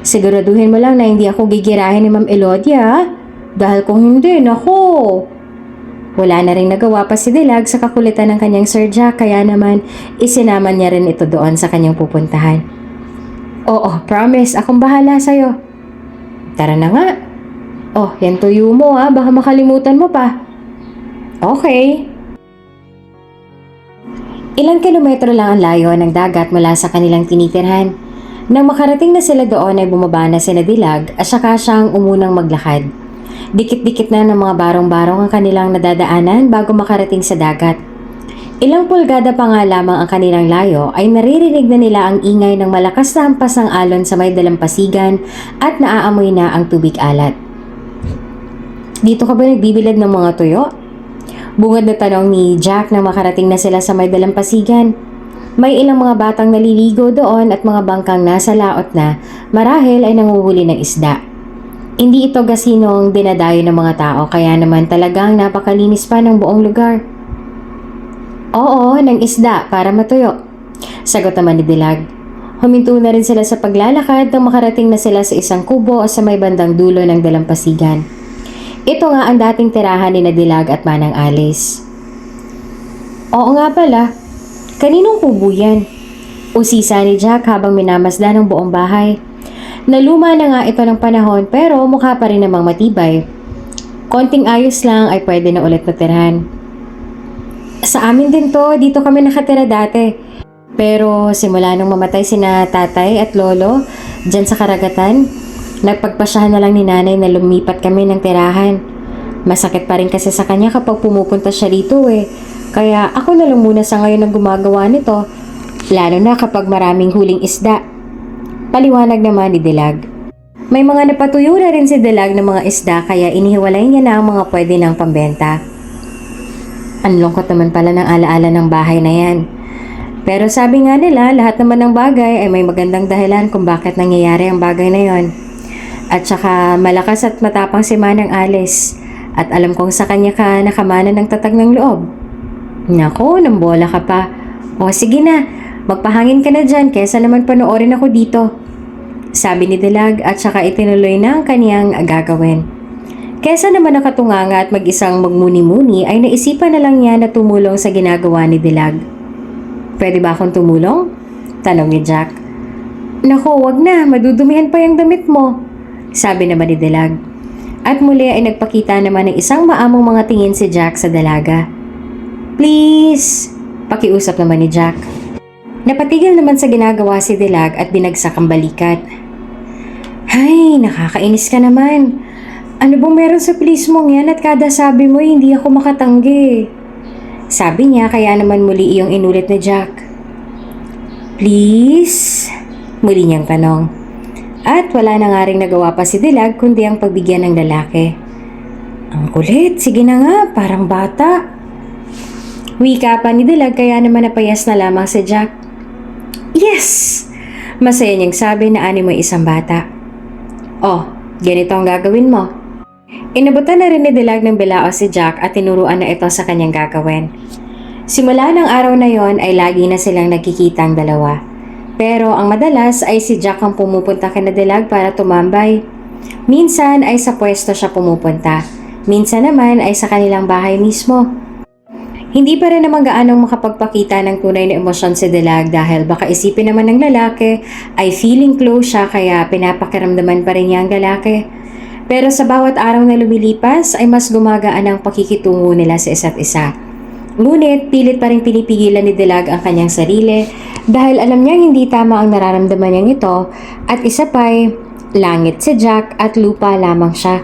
A: Siguraduhin mo lang na hindi ako gigirahin ni Ma'am Elodia. Dahil kung hindi, nako. Wala na rin nagawa pa si Dilag sa kakulitan ng kanyang Sir Jack kaya naman isinaman niya rin ito doon sa kanyang pupuntahan. Oo, promise, akong bahala sa'yo. Tara na nga. Oh, yan tuyo mo baka makalimutan mo pa. Okay. Ilang kilometro lang ang layo ng dagat mula sa kanilang tinitirhan. Nang makarating na sila doon ay bumaba na sila Dilag at saka siyang umunang maglakad. Dikit-dikit na ng mga barong-barong ang kanilang nadadaanan bago makarating sa dagat. Ilang pulgada pa nga lamang ang kanilang layo ay naririnig na nila ang ingay ng malakas na hampas ng alon sa may dalampasigan at naaamoy na ang tubig alat. Dito ka ba nagbibilad ng mga tuyo? Bungad na tanong ni Jack nang makarating na sila sa may dalampasigan. May ilang mga batang naliligo doon at mga bangkang nasa laot na marahil ay nanguhuli ng isda. Hindi ito gasinong dinadayo ng mga tao kaya naman talagang napakalinis pa ng buong lugar. Oo, ng isda para matuyo. Sagot naman ni Dilag. Huminto na rin sila sa paglalakad nang makarating na sila sa isang kubo sa may bandang dulo ng dalampasigan. Ito nga ang dating tirahan ni Dilag at Manang Alice. Oo nga pala. Kaninong kubo yan? Usisa ni Jack habang minamasdan ng buong bahay. Naluma na nga ito ng panahon pero mukha pa rin namang matibay. Konting ayos lang ay pwede na ulit matirhan. Sa amin din to, dito kami nakatira dati. Pero simula nung mamatay sina tatay at lolo dyan sa karagatan, nagpagpasyahan na lang ni nanay na lumipat kami ng tirahan. Masakit pa rin kasi sa kanya kapag pumupunta siya dito Kaya ako na lang muna sa ngayon ang gumagawa nito, lalo na kapag maraming huling isda. Paliwanag naman ni Dilag. May mga napatuyo na rin si Dilag ng mga isda kaya inihiwalay niya na ang mga pwede ng pambenta. Ang lungkot naman pala ng alaala ng bahay na yan. Pero sabi nga nila, lahat naman ng bagay ay may magandang dahilan kung bakit nangyayari ang bagay na yon. At saka malakas at matapang si Manang Alice. At alam kong sa kanya ka nakamana ng tatag ng loob. Nako, nambola ka pa. O sige na, magpahangin ka na dyan kesa naman panoorin ako dito. Sabi ni Dilag at saka itinuloy na ang kaniyang gagawin. Kesa naman nakatunganga at mag-isang magmuni-muni ay naisipan na lang niya na tumulong sa ginagawa ni Dilag. Pwede ba akong tumulong? Tanong ni Jack. Nako, wag na, madudumihan pa yung damit mo. Sabi naman ni Dilag. At muli ay nagpakita naman ng isang maamong mga tingin si Jack sa dalaga. Please! Pakiusap naman ni Jack. Napatigil naman sa ginagawa si Dilag at binagsak ang balikat. Hay, nakakainis ka naman. Ano bang meron sa please mong yan at kada sabi mo hindi ako makatanggi? Sabi niya kaya naman muli iyong inulit ni Jack. Please? Muli niyang tanong. At wala na nga rin nagawa pa si Dilag kundi ang pagbigyan ng lalaki. Ang kulit, sige na nga, parang bata. Wika pa ni Dilag kaya naman napayas na lamang si Jack. Yes! Masaya niyang sabi na animoy isang bata. Oh, ganito ang gagawin mo. Inabutan na rin ni Dilag ng bilao si Jack at tinuruan na ito sa kanyang gagawin. Simula ng araw na yon ay lagi na silang nagkikita ang dalawa. Pero ang madalas ay si Jack ang pumupunta kay Dilag para tumambay. Minsan ay sa pwesto siya pumupunta. Minsan naman ay sa kanilang bahay mismo. Hindi pa rin naman gaanong makapagpakita ng tunay na emosyon si Dilag dahil baka isipin naman ng lalaki ay feeling close siya kaya pinapakiramdaman pa rin niya ang lalaki. Pero sa bawat araw na lumilipas ay mas gumagaan ang pakikitungo nila sa isa't isa. Ngunit pilit pa rin pinipigilan ni Dilag ang kanyang sarili dahil alam niya hindi tama ang nararamdaman niyang ito at isa pa'y langit si Jack at lupa lamang siya.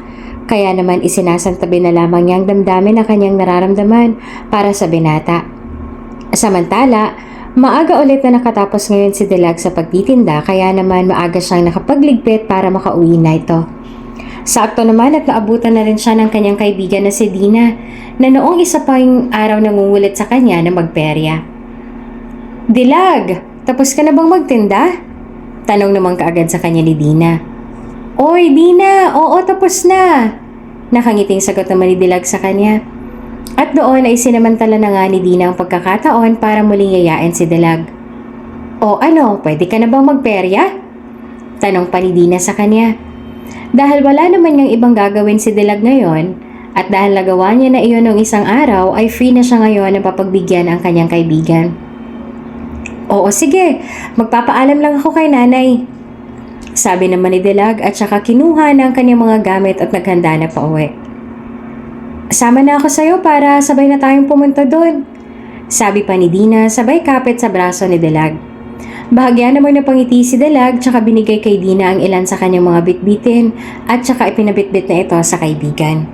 A: Kaya naman isinasantabi na lamang niyang damdamin ang kanyang nararamdaman para sa binata. Samantala, maaga ulit na nakatapos ngayon si Dilag sa pagtitinda kaya naman maaga siyang nakapagligpit para makauwi na ito. Sakto naman at naabutan na rin siya ng kanyang kaibigan na si Dina na noong isa pa yung araw nangungulit sa kanya na magperya. Dilag, tapos ka na bang magtinda? Tanong naman kaagad sa kanya ni Dina. Oy Dina, oo tapos na. Nakangiting sagot naman ni Dilag sa kanya. At doon ay sinamantala na nga ni Dina ang pagkakataon para muling yayain si Dilag. O ano, pwede ka na bang magperya? Tanong pa ni Dina sa kanya. Dahil wala naman niyang ibang gagawin si Dilag ngayon at dahil nagawa niya na iyon noong isang araw ay free na siya ngayon na papagbigyan ang kanyang kaibigan. Oo sige, magpapaalam lang ako kay nanay. Sabi naman ni Dilag at saka kinuha ng kanyang mga gamit at naghanda na pauwi. Sama na ako sa'yo para sabay na tayong pumunta doon. Sabi pa ni Dina sabay kapit sa braso ni Dilag. Bahagya naman napangiti si Dilag tsaka binigay kay Dina ang ilan sa kanyang mga bitbitin at tsaka ipinabitbit na ito sa kaibigan.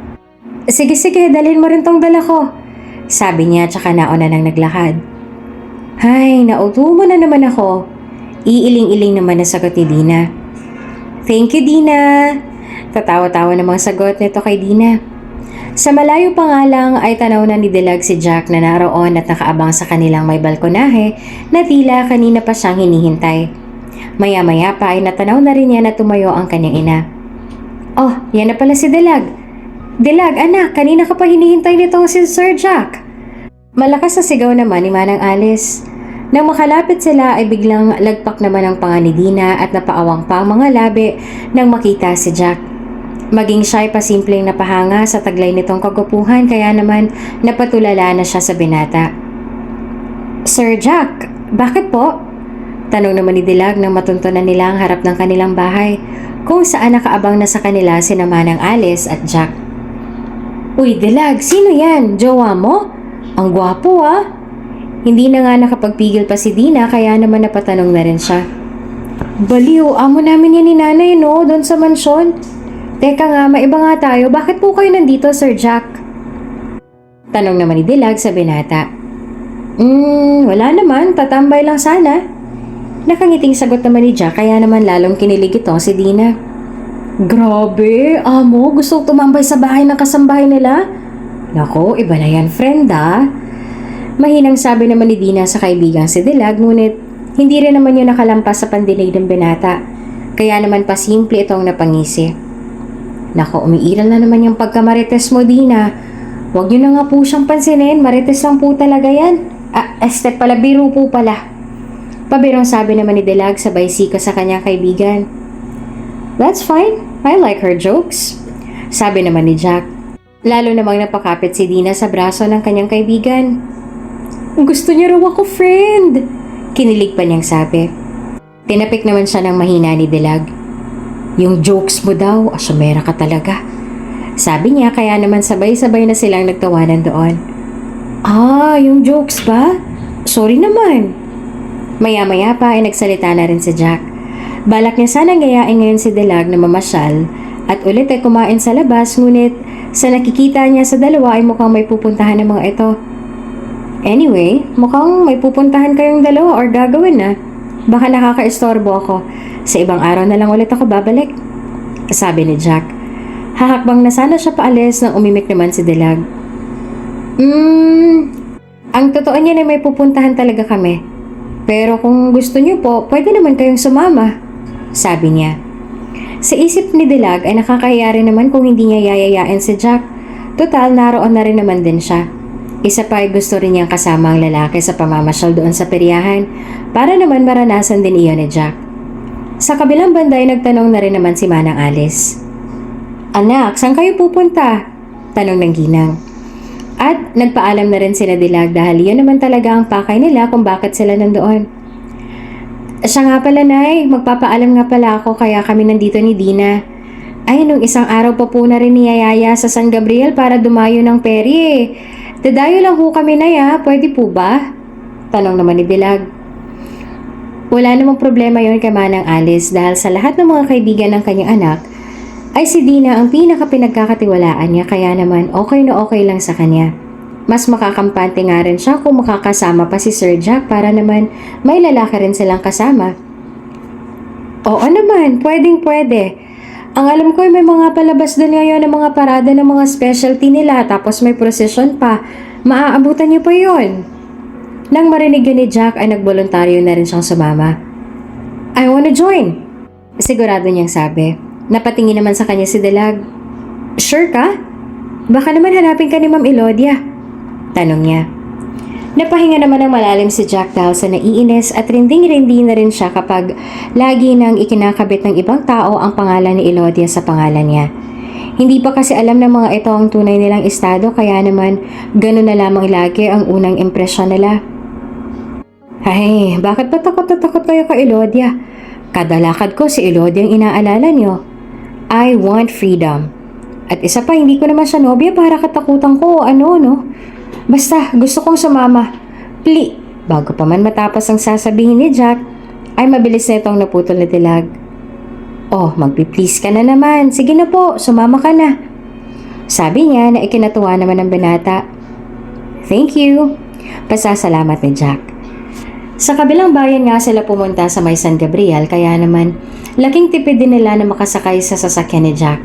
A: Sige, dalhin mo rin tong dala ko. Sabi niya tsaka nauna nang naglakad. Hay, nauto mo na naman ako. Iiling-iling naman na sagot ni Dina. Thank you, Dina. Tatawa-tawa namang sagot nito kay Dina. Sa malayo pa nga lang ay tanaw na ni Dilag si Jack na naroon at nakaabang sa kanilang may balkonahe na tila kanina pa siyang hinihintay. Maya-maya pa ay natanaw na rin niya na tumayo ang kanyang ina. Oh, yan na pala si Dilag. Dilag, anak, kanina ka pa hinihintay nito si Sir Jack. Malakas na sigaw naman ni Manang Alice. Nang makalapit sila ay biglang lagpak naman ang panga ni Dina at napaawang pa ang mga labi nang makita si Jack. Maging siya ay pasimpleng napahanga sa taglay nitong kagupuhan kaya naman napatulala na siya sa binata. Sir Jack, bakit po? Tanong naman ni Dilag nang matuntunan nila ang harap ng kanilang bahay kung saan nakaabang na sa kanila sina Manang Alice at Jack. Uy Dilag, sino yan? Jowa mo? Ang gwapo ah! Hindi na nga nakapagpigil pa si Dina kaya naman napatanong na rin siya. Baliw, amo namin yan ni nanay no, doon sa mansyon. Teka nga, maiba nga tayo. Bakit po kayo nandito, Sir Jack? Tanong naman ni Dilag sa binata. Wala naman. Tatambay lang sana. Nakangiting sagot naman ni Jack kaya naman lalong kinilig ito si Dina. Grabe, amo. Gusto tumambay sa bahay ng kasambahay nila? Nako, iba na yan, friend ah. Mahinang sabi naman ni Dina sa kaibigang si Dilag ngunit hindi rin naman yun nakalampas sa pandinig ng binata. Kaya naman pasimple itong napangisi. Nako, umiiral na naman yung pagkamarites mo, Dina. Huwag nyo na nga po siyang pansinin. Marites lang po talaga yan. Este pala, biro po pala. Pabirong sabi naman ni Dilag sabay sika sa kanyang kaibigan. That's fine. I like her jokes. Sabi naman ni Jack. Lalo namang napakapit si Dina sa braso ng kanyang kaibigan. Gusto niya raw ako, friend. Kinilig pa niyang sabi. Tinapik naman siya ng mahina ni Dilag. Yung jokes mo daw, asyamera ka talaga. Sabi niya kaya naman sabay-sabay na silang nagtawanan doon. Yung jokes ba? Sorry naman. Maya-maya pa ay nagsalita na rin si Jack. Balak niya sanang gayain ngayon si Dilag na mamasyal at ulit ay kumain sa labas ngunit sa nakikita niya sa dalawa ay mukhang may pupuntahan ng mga ito. Anyway, mukhang may pupuntahan kayong dalawa or gagawin na. Baka nakaka-istorbo ako. Sa ibang araw na lang ulit ako babalik. Sabi ni Jack. Hahakbang na sana siya paalis nang umimik naman si Dilag. Ang totoo niya na may pupuntahan talaga kami. Pero kung gusto niyo po, pwede naman kayong sumama. Sabi niya. Sa isip ni Dilag ay nakakahiya rin naman kung hindi niya yayayain si Jack. Total, naroon na rin naman din siya. Isa pa ay gusto rin niyang kasama ang lalaki sa pamamasyal doon sa peryahan para naman maranasan din iyon ni Jack. Sa kabilang banda ay nagtanong na rin naman si Manang Alice. Anak, saan kayo pupunta? Tanong ng ginang. At nagpaalam na rin sila Dilag dahil yun naman talaga ang pakay nila kung bakit sila nandoon. Siya nga pala, Nay, magpapaalam nga pala ako kaya kami nandito ni Dina. Ay, nung isang araw pa po na rin niyayaya sa San Gabriel para dumayo ng peri eh. Dadayo lang ho kami, Nay, pwede po ba? Tanong naman ni Dilag. Wala namang problema yon kay Manang Alice dahil sa lahat ng mga kaibigan ng kanyang anak ay si Dina ang pinaka-pinagkakatiwalaan niya kaya naman okay na okay lang sa kanya. Mas makakampante nga rin siya kung makakasama pa si Sir Jack para naman may lalaki rin silang kasama. Oo naman, pwedeng pwede. Ang alam ko ay may mga palabas doon ngayon ng mga parada ng mga specialty nila tapos may procession pa. Maaabutan niyo pa yon. Nang marinig yun ni Jack ay nagboluntaryo na rin siyang sumama. I wanna join. Sigurado niyang sabi. Napatingin naman sa kanya si Dilag. Sure ka? Baka naman hanapin ka ni Ma'am Elodia. Tanong niya. Napahinga naman ng malalim si Jack dahil sa naiinis at rinding-rindi na rin siya kapag lagi nang ikinakabit ng ibang tao ang pangalan ni Elodia sa pangalan niya. Hindi pa kasi alam ng mga ito ang tunay nilang estado kaya naman gano'n na lamang lagi ang unang impresyon nila. Ay, bakit ba takot na takot kayo kay Elodia? Kada lakad ko si Elodia ang inaalala niyo. I want freedom. At isa pa, hindi ko naman siya nobya para katakutan ko no? Basta, gusto kong sumama. Please. Bago pa man matapos ang sasabihin ni Jack, ay mabilis na itong naputol ni Dilag. Oh, magpi-please ka na naman. Sige na po, sumama ka na. Sabi niya na ikinatuwa naman ng binata. Thank you. Pasasalamat ni Jack. Sa kabilang bayan nga sila pumunta sa may San Gabriel kaya naman laking tipid din nila na makasakay sa sasakyan ni Jack.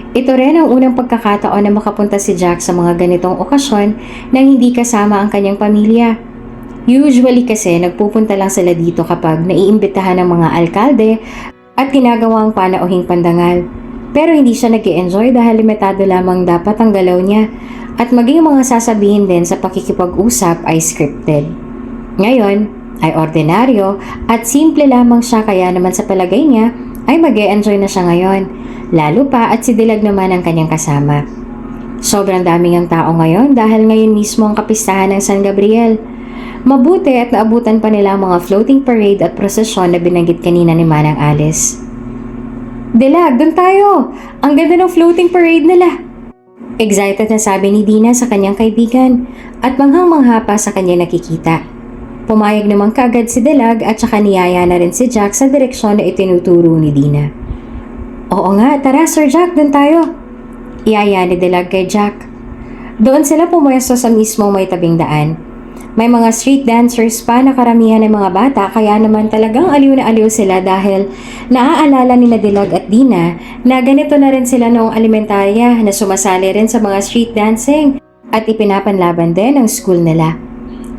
A: Ito rin ang unang pagkakataon na makapunta si Jack sa mga ganitong okasyon nang hindi kasama ang kanyang pamilya. Usually kasi nagpupunta lang sila dito kapag naiimbitahan ng mga alkalde at ginagawang panauhing pandangal. Pero hindi siya nag-i-enjoy dahil limitado lamang dapat ang galaw niya at maging mga sasabihin din sa pakikipag-usap ay scripted. Ngayon ay ordinaryo at simple lamang siya kaya naman sa palagay niya ay mag-e-enjoy na siya ngayon. Lalo pa at si Dilag naman ang kanyang kasama. Sobrang daming ang tao ngayon dahil ngayon mismo ang kapistahan ng San Gabriel. Mabuti at naabutan pa nila ang mga floating parade at prosesyon na binanggit kanina ni Manang Alice. Dilag, dun tayo! Ang ganda ng floating parade nila! Excited na sabi ni Dina sa kanyang kaibigan at manghang-mangha pa sa kanya nakikita. Pumayag naman kaagad si Dilag at saka niyaya na rin si Jack sa direksyon na itinuturo ni Dina. Oo nga, tara Sir Jack, dun tayo. Iyaya ni Dilag kay Jack. Doon sila pumuwesto sa mismong may tabing daan. May mga street dancers pa na karamihan ng mga bata kaya naman talagang aliw na aliw sila dahil naaalala ni Dilag at Dina na ganito na rin sila noong elementarya na sumasali rin sa mga street dancing at ipinapanlaban din ang school nila.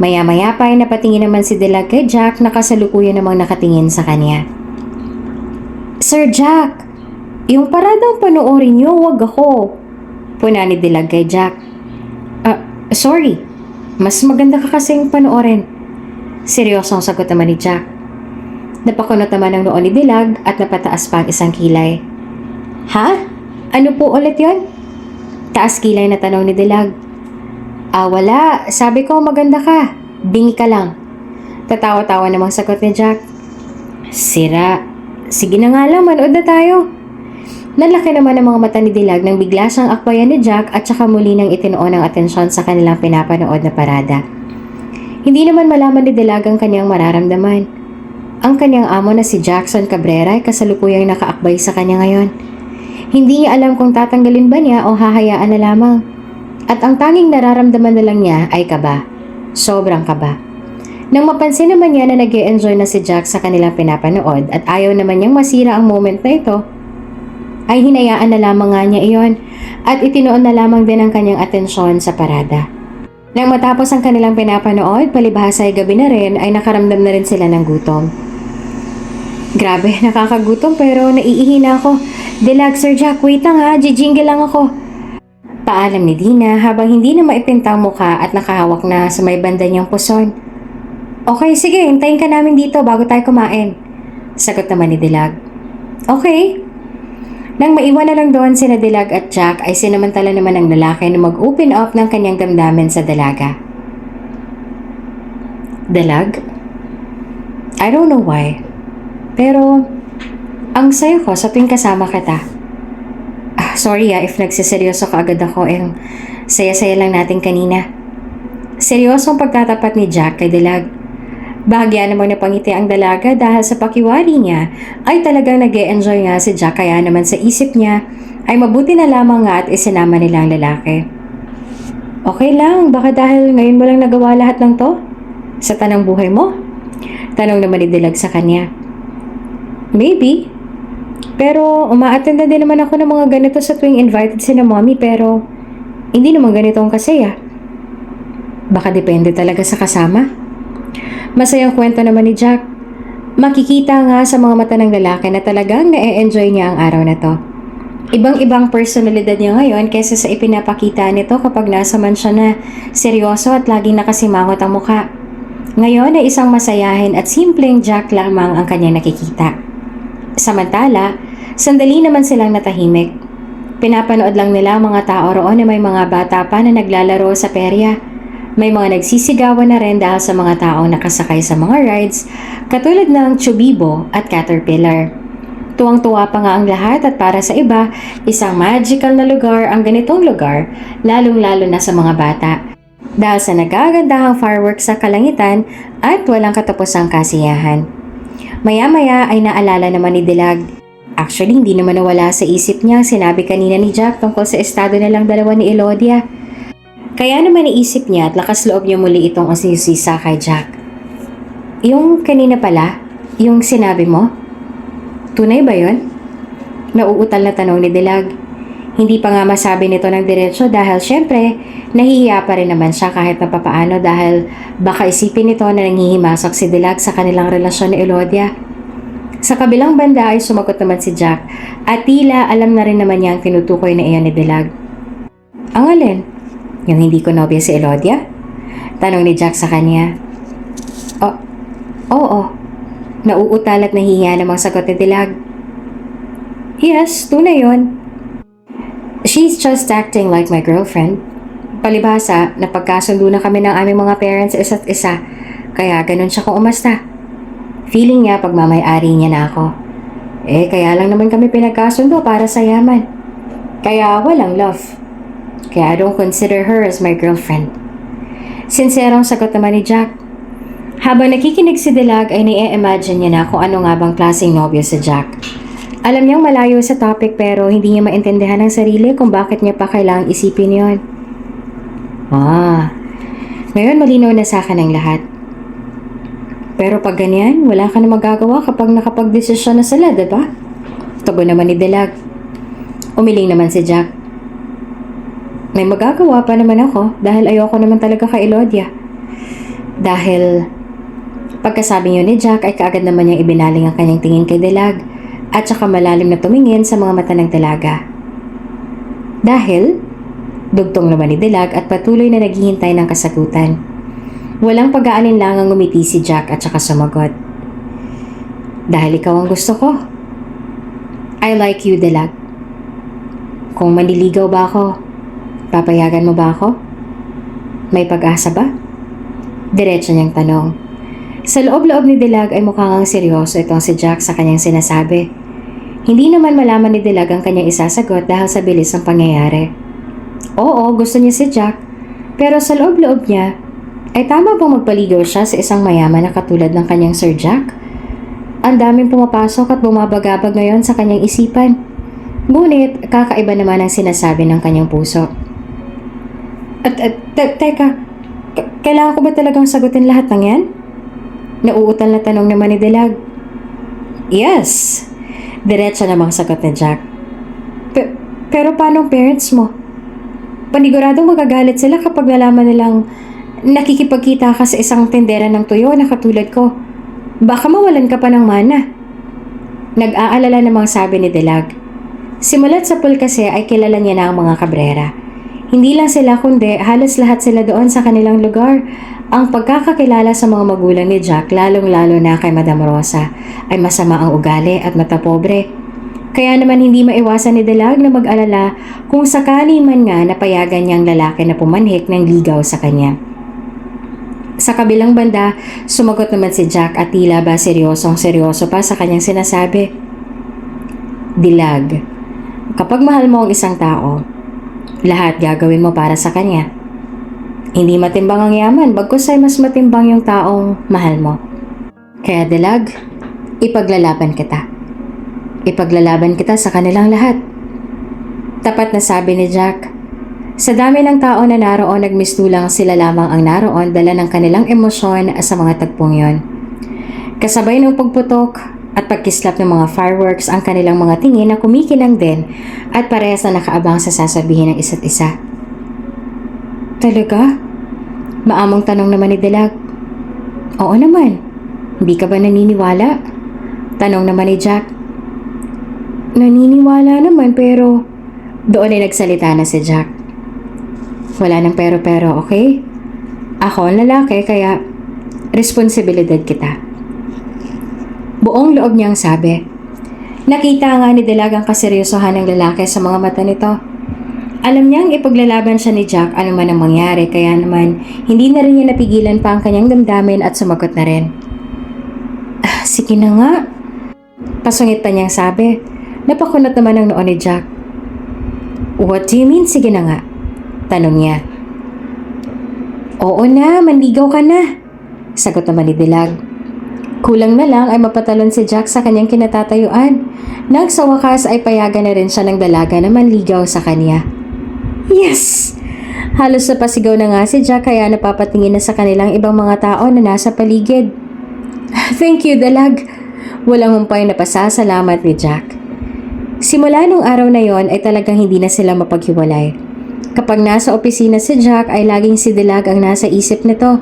A: Maya-maya pa ay napatingin naman si Dilag kay Jack na kasalukuyan namang nakatingin sa kanya. Sir Jack! Yung paradang panoorin niyo, wag ako. Puna ni Dilag kay Jack. Sorry. Mas maganda ka kasing panoorin. Seryosong sagot naman ni Jack. Napakunot naman ang noon ni Dilag at napataas pa ang isang kilay. Ha? Ano po ulit yon? Taas kilay na tanong ni Dilag. Wala. Sabi ko maganda ka. Bingi ka lang. Tatawa-tawa namang sagot ni Jack. Sira. Sige na nga lang, manood na tayo. Nalaki naman ang mga mata ni Dilag nang bigla siyang akbayan ni Jack at saka muli nang itinuon ang atensyon sa kanilang pinapanood na parada. Hindi naman malaman ni Dilag ang kanyang mararamdaman. Ang kanyang amo na si Jackson Cabrera ay kasalukuyang nakaakbay sa kanya ngayon. Hindi niya alam kung tatanggalin ba niya o hahayaan na lamang. At ang tanging nararamdaman na lang niya ay kaba. Sobrang kaba. Nang mapansin naman niya na nag-e-enjoy na si Jack sa kanilang pinapanood at ayaw naman niyang masira ang moment na ito, ay hinayaan na lamang nga niya iyon at itinoon na lamang din ang kanyang atensyon sa parada. Nang matapos ang kanilang pinapanood, palibhasa ay gabi na rin ay nakaramdam na rin sila ng gutom. Grabe, nakakagutom pero naiihi na ako. Dilag, Sir Jack, wait lang ha, jijingle lang ako. Paalam ni Dina habang hindi na maipintang mukha at nakahawak na sa may banda niyang puson. Okay, sige, hintayin ka namin dito bago tayo kumain. Sagot naman ni Dilag. Okay. Nang maiwan na lang doon sina Dilag at Jack ay sinamantala naman ng lalaki na mag-open up ng kanyang damdamin sa dalaga. Dilag? I don't know why. Pero, ang sayo ko sa tuwing kasama kita. Sorry if nagsiseryoso ka agad ako. Saya-saya lang natin kanina. Seryosong pagtatapat ni Jack kay Dilag. Bahagya namang napangiti ang dalaga dahil sa pakiwari niya ay talagang nag-e-enjoy nga si Jack kaya naman sa isip niya ay mabuti na lamang nga at isinama nila ang lalaki. Okay lang, baka dahil ngayon mo lang nagawa lahat ng to? Sa tanang buhay mo? Tanong naman ni Dilag sa kanya. Maybe. Pero umaattend na din naman ako ng mga ganito sa tuwing invited si na mommy pero hindi naman ganito ang kasaya. Baka depende talaga sa kasama. Masayang kwento naman ni Jack. Makikita nga sa mga mata ng lalaki na talagang na-enjoy niya ang araw na to. Ibang-ibang personalidad niya ngayon kaysa sa ipinapakita nito kapag nasa mansyon na seryoso at laging nakasimangot ang mukha. Ngayon ay isang masayahin at simpleng Jack lamang ang kanyang nakikita. Samantala, sandali naman silang natahimik. Pinapanood lang nila ang mga tao roon na may mga bata pa na naglalaro sa perya. May mga nagsisigawan na rin dahil sa mga taong nakasakay sa mga rides katulad ng Chubibo at Caterpillar. Tuwang-tuwa pa nga ang lahat at para sa iba, isang magical na lugar ang ganitong lugar, lalong-lalo na sa mga bata. Dahil sa nagagandahang fireworks sa kalangitan at walang katapusang kasiyahan. Maya-maya ay naalala naman ni Dilag. Actually, hindi naman nawala sa isip niya ang sinabi kanina ni Jack tungkol sa estado nilang dalawa ni Elodia. Kaya naman naisip niya at lakas loob niya muli itong asisisa kay Jack. Yung kanina pala, yung sinabi mo, tunay ba yun? Nauutal na tanong ni Dilag. Hindi pa nga masabi nito ng diretsyo dahil syempre, nahihiya pa rin naman siya kahit napapaano dahil baka isipin nito na nanghihimasok si Dilag sa kanilang relasyon ni Elodia. Sa kabilang banda ay sumagot naman si Jack at tila alam na rin naman niya ang tinutukoy na iyon ni Dilag. Ang alin? Yung hindi ko nobya si Elodia? Tanong ni Jack sa kanya. Oo. Nauutal at nahihiya namang sagot ni Dilag. Yes, tunay yun. She's just acting like my girlfriend. Palibhasa, napagkasundo na kami ng aming mga parents isa't isa, kaya ganun siya kung umasta. Feeling niya pagmamay-ari niya na ako. Kaya lang naman kami pinagkasundo para sa yaman. Kaya walang love. Kaya I don't consider her as my girlfriend. Sinserong sagot naman ni Jack. Habang nakikinig si Dilag ay nai-imagine niya na kung ano nga bang klaseng nobyo si Jack. Alam niyang malayo sa topic pero hindi niya maintindihan ng sarili kung bakit niya pa kailangang isipin yon. Ngayon malinaw na sa akin ang lahat. Pero pag ganyan, wala ka na magagawa kapag nakapag-desisyon na sila, diba? Tugon naman ni Dilag. Umiling naman si Jack. May magagawa pa naman ako dahil ayoko naman talaga kay Elodia. Dahil pagkasabi niyo ni Jack ay kaagad naman niyang ibinaling ang kanyang tingin kay Dilag at saka malalim na tumingin sa mga mata ng dalaga. Dahil dugtong naman ni Dilag at patuloy na naghihintay ng kasagutan. Walang pag-aalinlangang ngumiti si Jack at saka sumagot. Dahil ikaw ang gusto ko. I like you, Dilag. Kung manliligaw ba ako, papayagan mo ba ako? May pag-asa ba? Diretso niyang tanong. Sa loob-loob ni Dilag ay mukhang seryoso itong si Jack sa kanyang sinasabi. Hindi naman malaman ni Dilag ang kanyang isasagot dahil sa bilis ng pangyayari. Oo, gusto niya si Jack. Pero sa loob-loob niya, ay tama bang magpaligaw siya sa isang mayaman na katulad ng kanyang Sir Jack? Ang daming pumapasok at bumabagabag ngayon sa kanyang isipan. Ngunit, kakaiba naman ang sinasabi ng kanyang puso. Teka, kailangan ko ba talagang sagutin lahat ng yan? Nauutal na tanong naman ni Dilag. Yes, diretso namang sagot ni Jack. Pero paano ang parents mo? Paniguradong magagalit sila kapag nalaman nilang nakikipagkita ka sa isang tendera ng tuyo na katulad ko. Baka mawalan ka pa ng mana. Nag-aalala namang sabi ni Dilag. Simulat sa pool kasi ay kilala niya na ang mga kabrera. Hindi lang sila kundi halos lahat sila doon sa kanilang lugar. Ang pagkakakilala sa mga magulang ni Jack, lalong-lalo na kay Madam Rosa, ay masama ang ugali at matapobre. Kaya naman hindi maiwasan ni Dilag na mag-alala kung sakali man nga napayagan niyang lalaki na pumanhik ng ligaw sa kanya. Sa kabilang banda, sumagot naman si Jack at tila ba seryosong-seryoso pa sa kanyang sinasabi. Dilag, kapag mahal mo ang isang tao, lahat gagawin mo para sa kanya. Hindi matimbang ang yaman, bagkus ay mas matimbang yung taong mahal mo. Kaya Dilag, ipaglalaban kita. Ipaglalaban kita sa kanilang lahat. Tapat na sabi ni Jack. Sa dami ng tao na naroon, nagmistulang sila lamang ang naroon dala ng kanilang emosyon sa mga tagpong yon. Kasabay ng pagputok at pagkislap ng mga fireworks ang kanilang mga tingin na kumikilang din at parehas na nakaabang sa sasabihin ng isa't isa. Talaga? Maamong tanong naman ni Dilag. Oo naman. Hindi ka ba naniniwala? Tanong naman ni Jack. Naniniwala naman pero doon ay nagsalita na si Jack. Wala nang pero-pero, okay? Ako ang lalaki kaya responsibilidad kita. Buong loob niyang sabi. Nakita nga ni Dilag ang kaseryosohan ng lalaki sa mga mata nito. Alam niyang ipaglalaban siya ni Jack ano man ang mangyari kaya naman hindi na rin niya napigilan pa ang kanyang damdamin at sumagot na rin. Sige na nga. Pasungit pa niyang sabi. Napakunot naman ang noon ni Jack. What do you mean sige na nga? Tanong niya. Oo na, manligaw ka na. Sagot naman ni Dilag. Kulang na lang ay mapatalon si Jack sa kanyang kinatatayuan. Nang sa wakas ay payagan na rin siya ng dalaga na manligaw sa kanya. Yes! Halos napasigaw na nga si Jack kaya napapatingin na sa kanilang ibang mga tao na nasa paligid. Thank you, Dalag. Walang humpay na pasasalamat ni Jack. Simula nung araw na yon ay talagang hindi na sila mapaghiwalay. Kapag nasa opisina si Jack ay laging si Dilag ang nasa isip nito.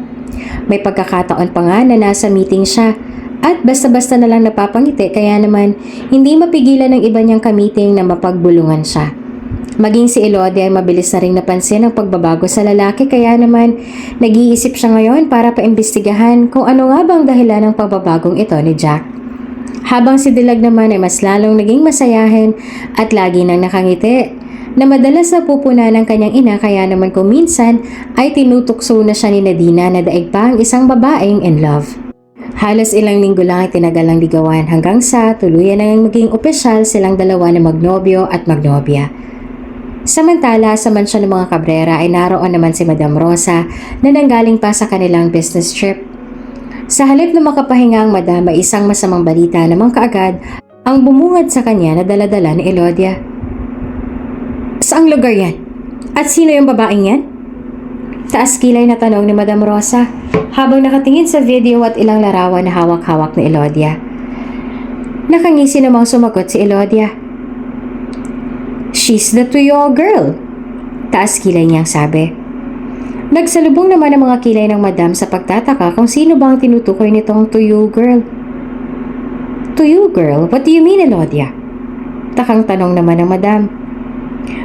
A: May pagkakataon pa nga na nasa meeting siya at basta-basta na lang napapangiti kaya naman hindi mapigilan ng iba niyang kamiting na mapagbulungan siya. Maging si Elodie ay mabilis na ring napansin ang pagbabago sa lalaki kaya naman nag-iisip siya ngayon para paimbestigahan kung ano nga bang dahilan ng pagbabagong ito ni Jack. Habang si Dilag naman ay mas lalong naging masayahin at lagi nang nakangiti na madalas na pupuna ng kanyang ina kaya naman kung minsan ay tinutukso na siya ni Nadina na daig pa ang isang babaeng in love. Halos ilang linggo lang ay tinagal ang ligawan hanggang sa tuluyan na maging opisyal silang dalawa na magnobyo at magnobya. Samantala, sa mansyon ng mga Cabrera ay naroon naman si Madam Rosa na nanggaling pa sa kanilang business trip. Sa halip na makapahinga ang madam ay isang masamang balita namang kaagad ang bumungad sa kanya na daladala ni Elodia. Saang lugar yan? At sino yung babaeng yan? Taas kilay na tanong ni Madam Rosa habang nakatingin sa video at ilang larawan na hawak-hawak ni Elodia. Nakangisi namang sumagot si Elodia. She's the Tuyo girl. Taas kilay niyang sabi. Nagsalubong naman ang mga kilay ng madam sa pagtataka kung sino ba ang tinutukoy nitong Tuyo girl. Tuyo girl? What do you mean, Elodia? Takang tanong naman ng madam.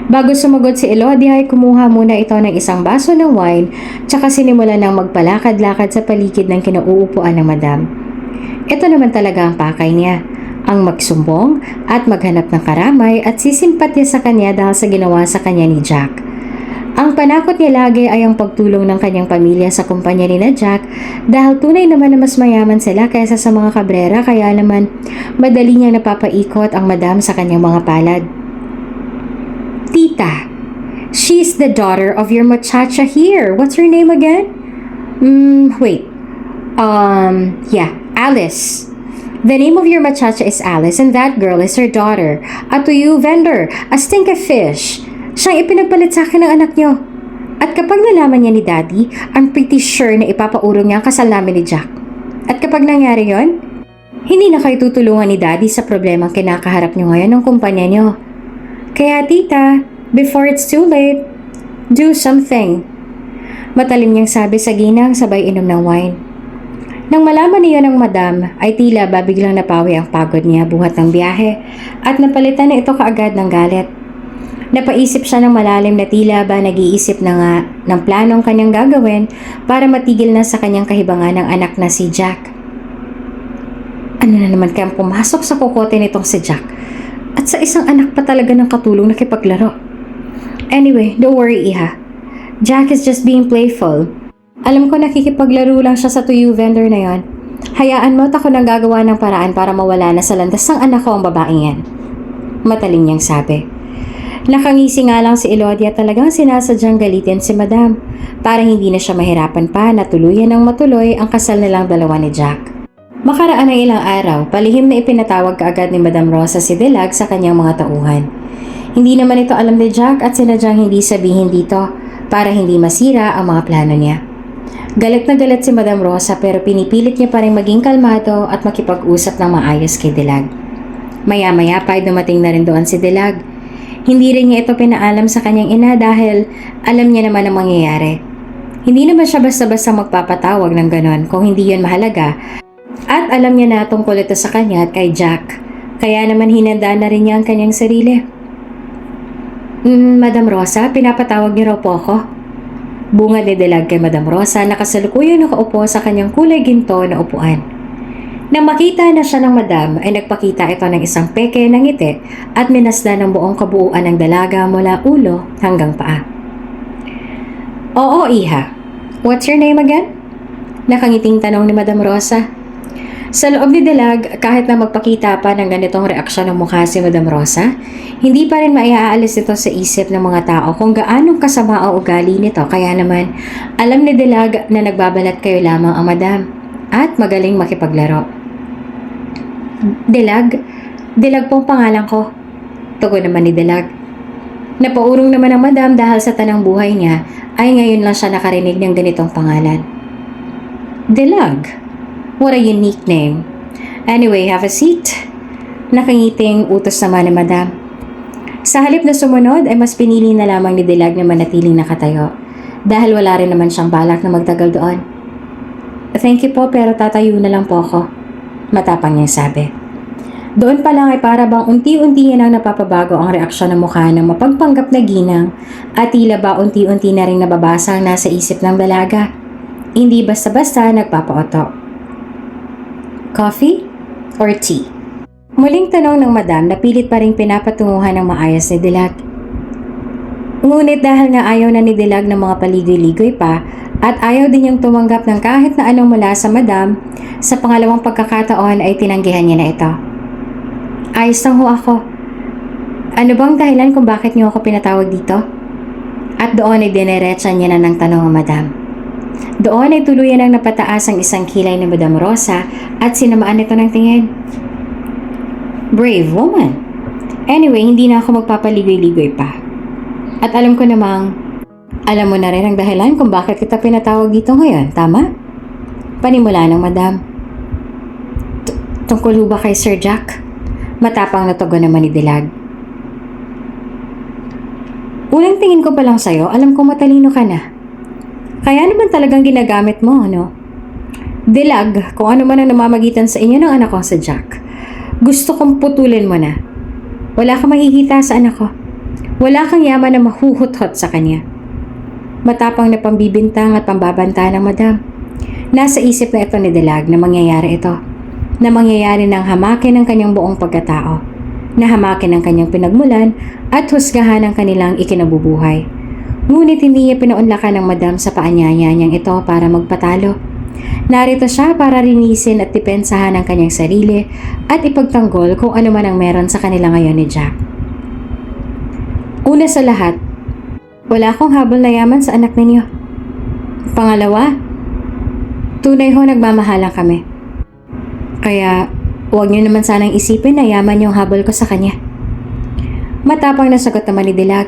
A: Bago sumagot si Elodia ay kumuha muna ito ng isang baso ng wine tsaka sinimula ng magpalakad-lakad sa paligid ng kinauupuan ng madam. Ito naman talaga ang pakay niya. Ang magsumbong at maghanap ng karamay at sisimpatya sa kanya dahil sa ginawa sa kanya ni Jack. Ang panakot niya lagi ay ang pagtulong ng kanyang pamilya sa kumpanya ni na Jack dahil tunay naman na mas mayaman sila kaysa sa mga Cabrera kaya naman madali niyang napapaikot ang madam sa kanyang mga palad. Tita, she's the daughter of your muchacha here. What's her name again? Wait. Yeah, Alice. The name of your muchacha is Alice and that girl is her daughter. A Tuyo vendor, a stink of fish. Siyang ipinagpalit sa akin ng anak niyo. At kapag nalaman niya ni Daddy, I'm pretty sure na ipapaurong niya ang kasal namin ni Jack. At kapag nangyari yon, hindi na kayo tutulungan ni Daddy sa problemang kinakaharap nyo ngayon ng kumpanya nyo. Kaya tita, before it's too late, do something. Matalim niyang sabi sa ginang sabay inom ng wine. Nang malaman niya ng madam ay tila ba biglang napawi ang pagod niya buhat ng biyahe at napalitan na ito kaagad ng galit. Napaisip siya ng malalim na tila ba nag-iisip na nga ng planong kanyang gagawin para matigil na sa kanyang kahibangan ng anak na si Jack. Ano na naman kayang pumasok sa kokote nitong si Jack? At sa isang anak pa talaga ng katulong nakipaglaro. Anyway, don't worry Iha. Jack is just being playful. Alam ko nakikipaglaro lang siya sa tuyo vendor na yon. Hayaan mo at ako nang gagawa ng paraan para mawala na sa landas ng anak ko ang babaeng yan. Mataling niyang sabi. Nakangisi nga lang si Elodia talagang sinasadyang galitin si Madam para hindi na siya mahirapan pa na tuluyan ng matuloy ang kasal nilang dalawa ni Jack. Makaraan ng ilang araw, palihim na ipinatawag kaagad ni Madam Rosa si Delag sa kanyang mga tauhan. Hindi naman ito alam ni Jack at sinadyang hindi sabihin dito para hindi masira ang mga plano niya. Galit na galit si Madam Rosa pero pinipilit niya pa rin maging kalmado at makipag-usap ng maayos kay Delag. Maya-maya pa ay dumating na rin doon si Delag. Hindi rin niya ito pinaalam sa kanyang ina dahil alam niya naman ang mangyayari. Hindi naman siya basta-basta magpapatawag ng ganon kung hindi yun mahalaga. At alam niya na tungkol ito sa kanya at kay Jack. Kaya naman hinanda na rin niya ang kanyang sarili. Madam Rosa, pinapatawag niyo raw po ako. Bunga ni Delag kay Madam Rosa na kasalukuyang nakaupo sa kanyang kulay ginto na upuan. Nang makita na siya ng Madam ay nagpakita ito ng isang peke ng ngiti at minasdan ng buong kabuuan ng dalaga mula ulo hanggang paa. Oo, Iha. What's your name again? Nakangiting tanong ni Madam Rosa. Sa loob ni Delag, kahit na magpakita pa ng ganitong reaksyon ng mukha si Madam Rosa, hindi pa rin maiaalis ito sa isip ng mga tao kung gaanong kasama ang ugali nito. Kaya naman, alam ni Delag na nagbabalat kayo lamang ang Madam at magaling makipaglaro. Delag pong pangalan ko. Tugon naman ni Delag. Napaurong naman ang Madam dahil sa tanang buhay niya ay ngayon lang siya nakarinig ng ganitong pangalan. Delag? What a unique name. Anyway, have a seat. Nakangiting utos naman ni Madam. Sa halip na sumunod ay mas pinili na lamang ni Delag na manatiling nakatayo dahil wala rin naman siyang balak na magtagal doon. Thank you po pero tatayo na lang po ako. Matapang niyang sabi. Doon pa lang ay para bang unti-unti nang napapabago ang reaksyon ng mukha ng mapagpanggap na ginang at tila ba unti-unti na rin nababasa ang nasa isip ng dalaga. Hindi basta-basta nagpapaoto. Coffee or tea? Muling tanong ng Madam na pilit pa rin pinapatunguhan ng maayos ni Delag. Ngunit dahil nga ayaw na ni Delag ng mga paligoy-ligoy pa at ayaw din niyang tumanggap ng kahit na anong mula sa Madam, sa pangalawang pagkakataon ay tinanggihan niya na ito. Ayos lang ho ako. Ano bang dahilan kung bakit niyo ako pinatawag dito? At doon ay dinerecha niya na ng tanong ang Madam. Doon ay tuluyan ang napataas ang isang kilay ni Madam Rosa at sinamaan ito ng tingin. Brave woman. Anyway, hindi na ako magpapaligoy-ligoy pa. At alam ko namang, alam mo na rin ang dahilan kung bakit kita pinatawag dito ngayon, tama? Panimula ng Madam. Tungkol ba kay Sir Jack? Matapang na tugon naman ni Delag. Unang tingin ko pa lang sa'yo, alam kong matalino ka na. Kaya naman talagang ginagamit mo, no? Delag, kung ano man ang namamagitan sa inyo ng anak ko sa Jack. Gusto kong putulin mo na. Wala kang makikita sa anak ko. Wala kang yaman na mahuhuthot sa kanya. Matapang na pambibintang at pambabanta ng Madam. Nasa isip na ito ni Delag na mangyayari ito. Na mangyayari ng hamakin ng kanyang buong pagkatao. Na hamakin ng kanyang pinagmulan at husgahan ng kanilang ikinabubuhay. Ngunit hindi niya pinaunlakan ng Madam sa paanyaya niyang ito para magpatalo. Narito siya para rinisin at depensahan ang kanyang sarili at ipagtanggol kung ano man ang meron sa kanila ngayon ni Jack. Una sa lahat, wala akong habol na yaman sa anak ninyo. Pangalawa, tunay ho nagmamahalan kami. Kaya huwag niyo naman sanang isipin na yaman yung habol ko sa kanya. Matapang na sagot naman ni Delag.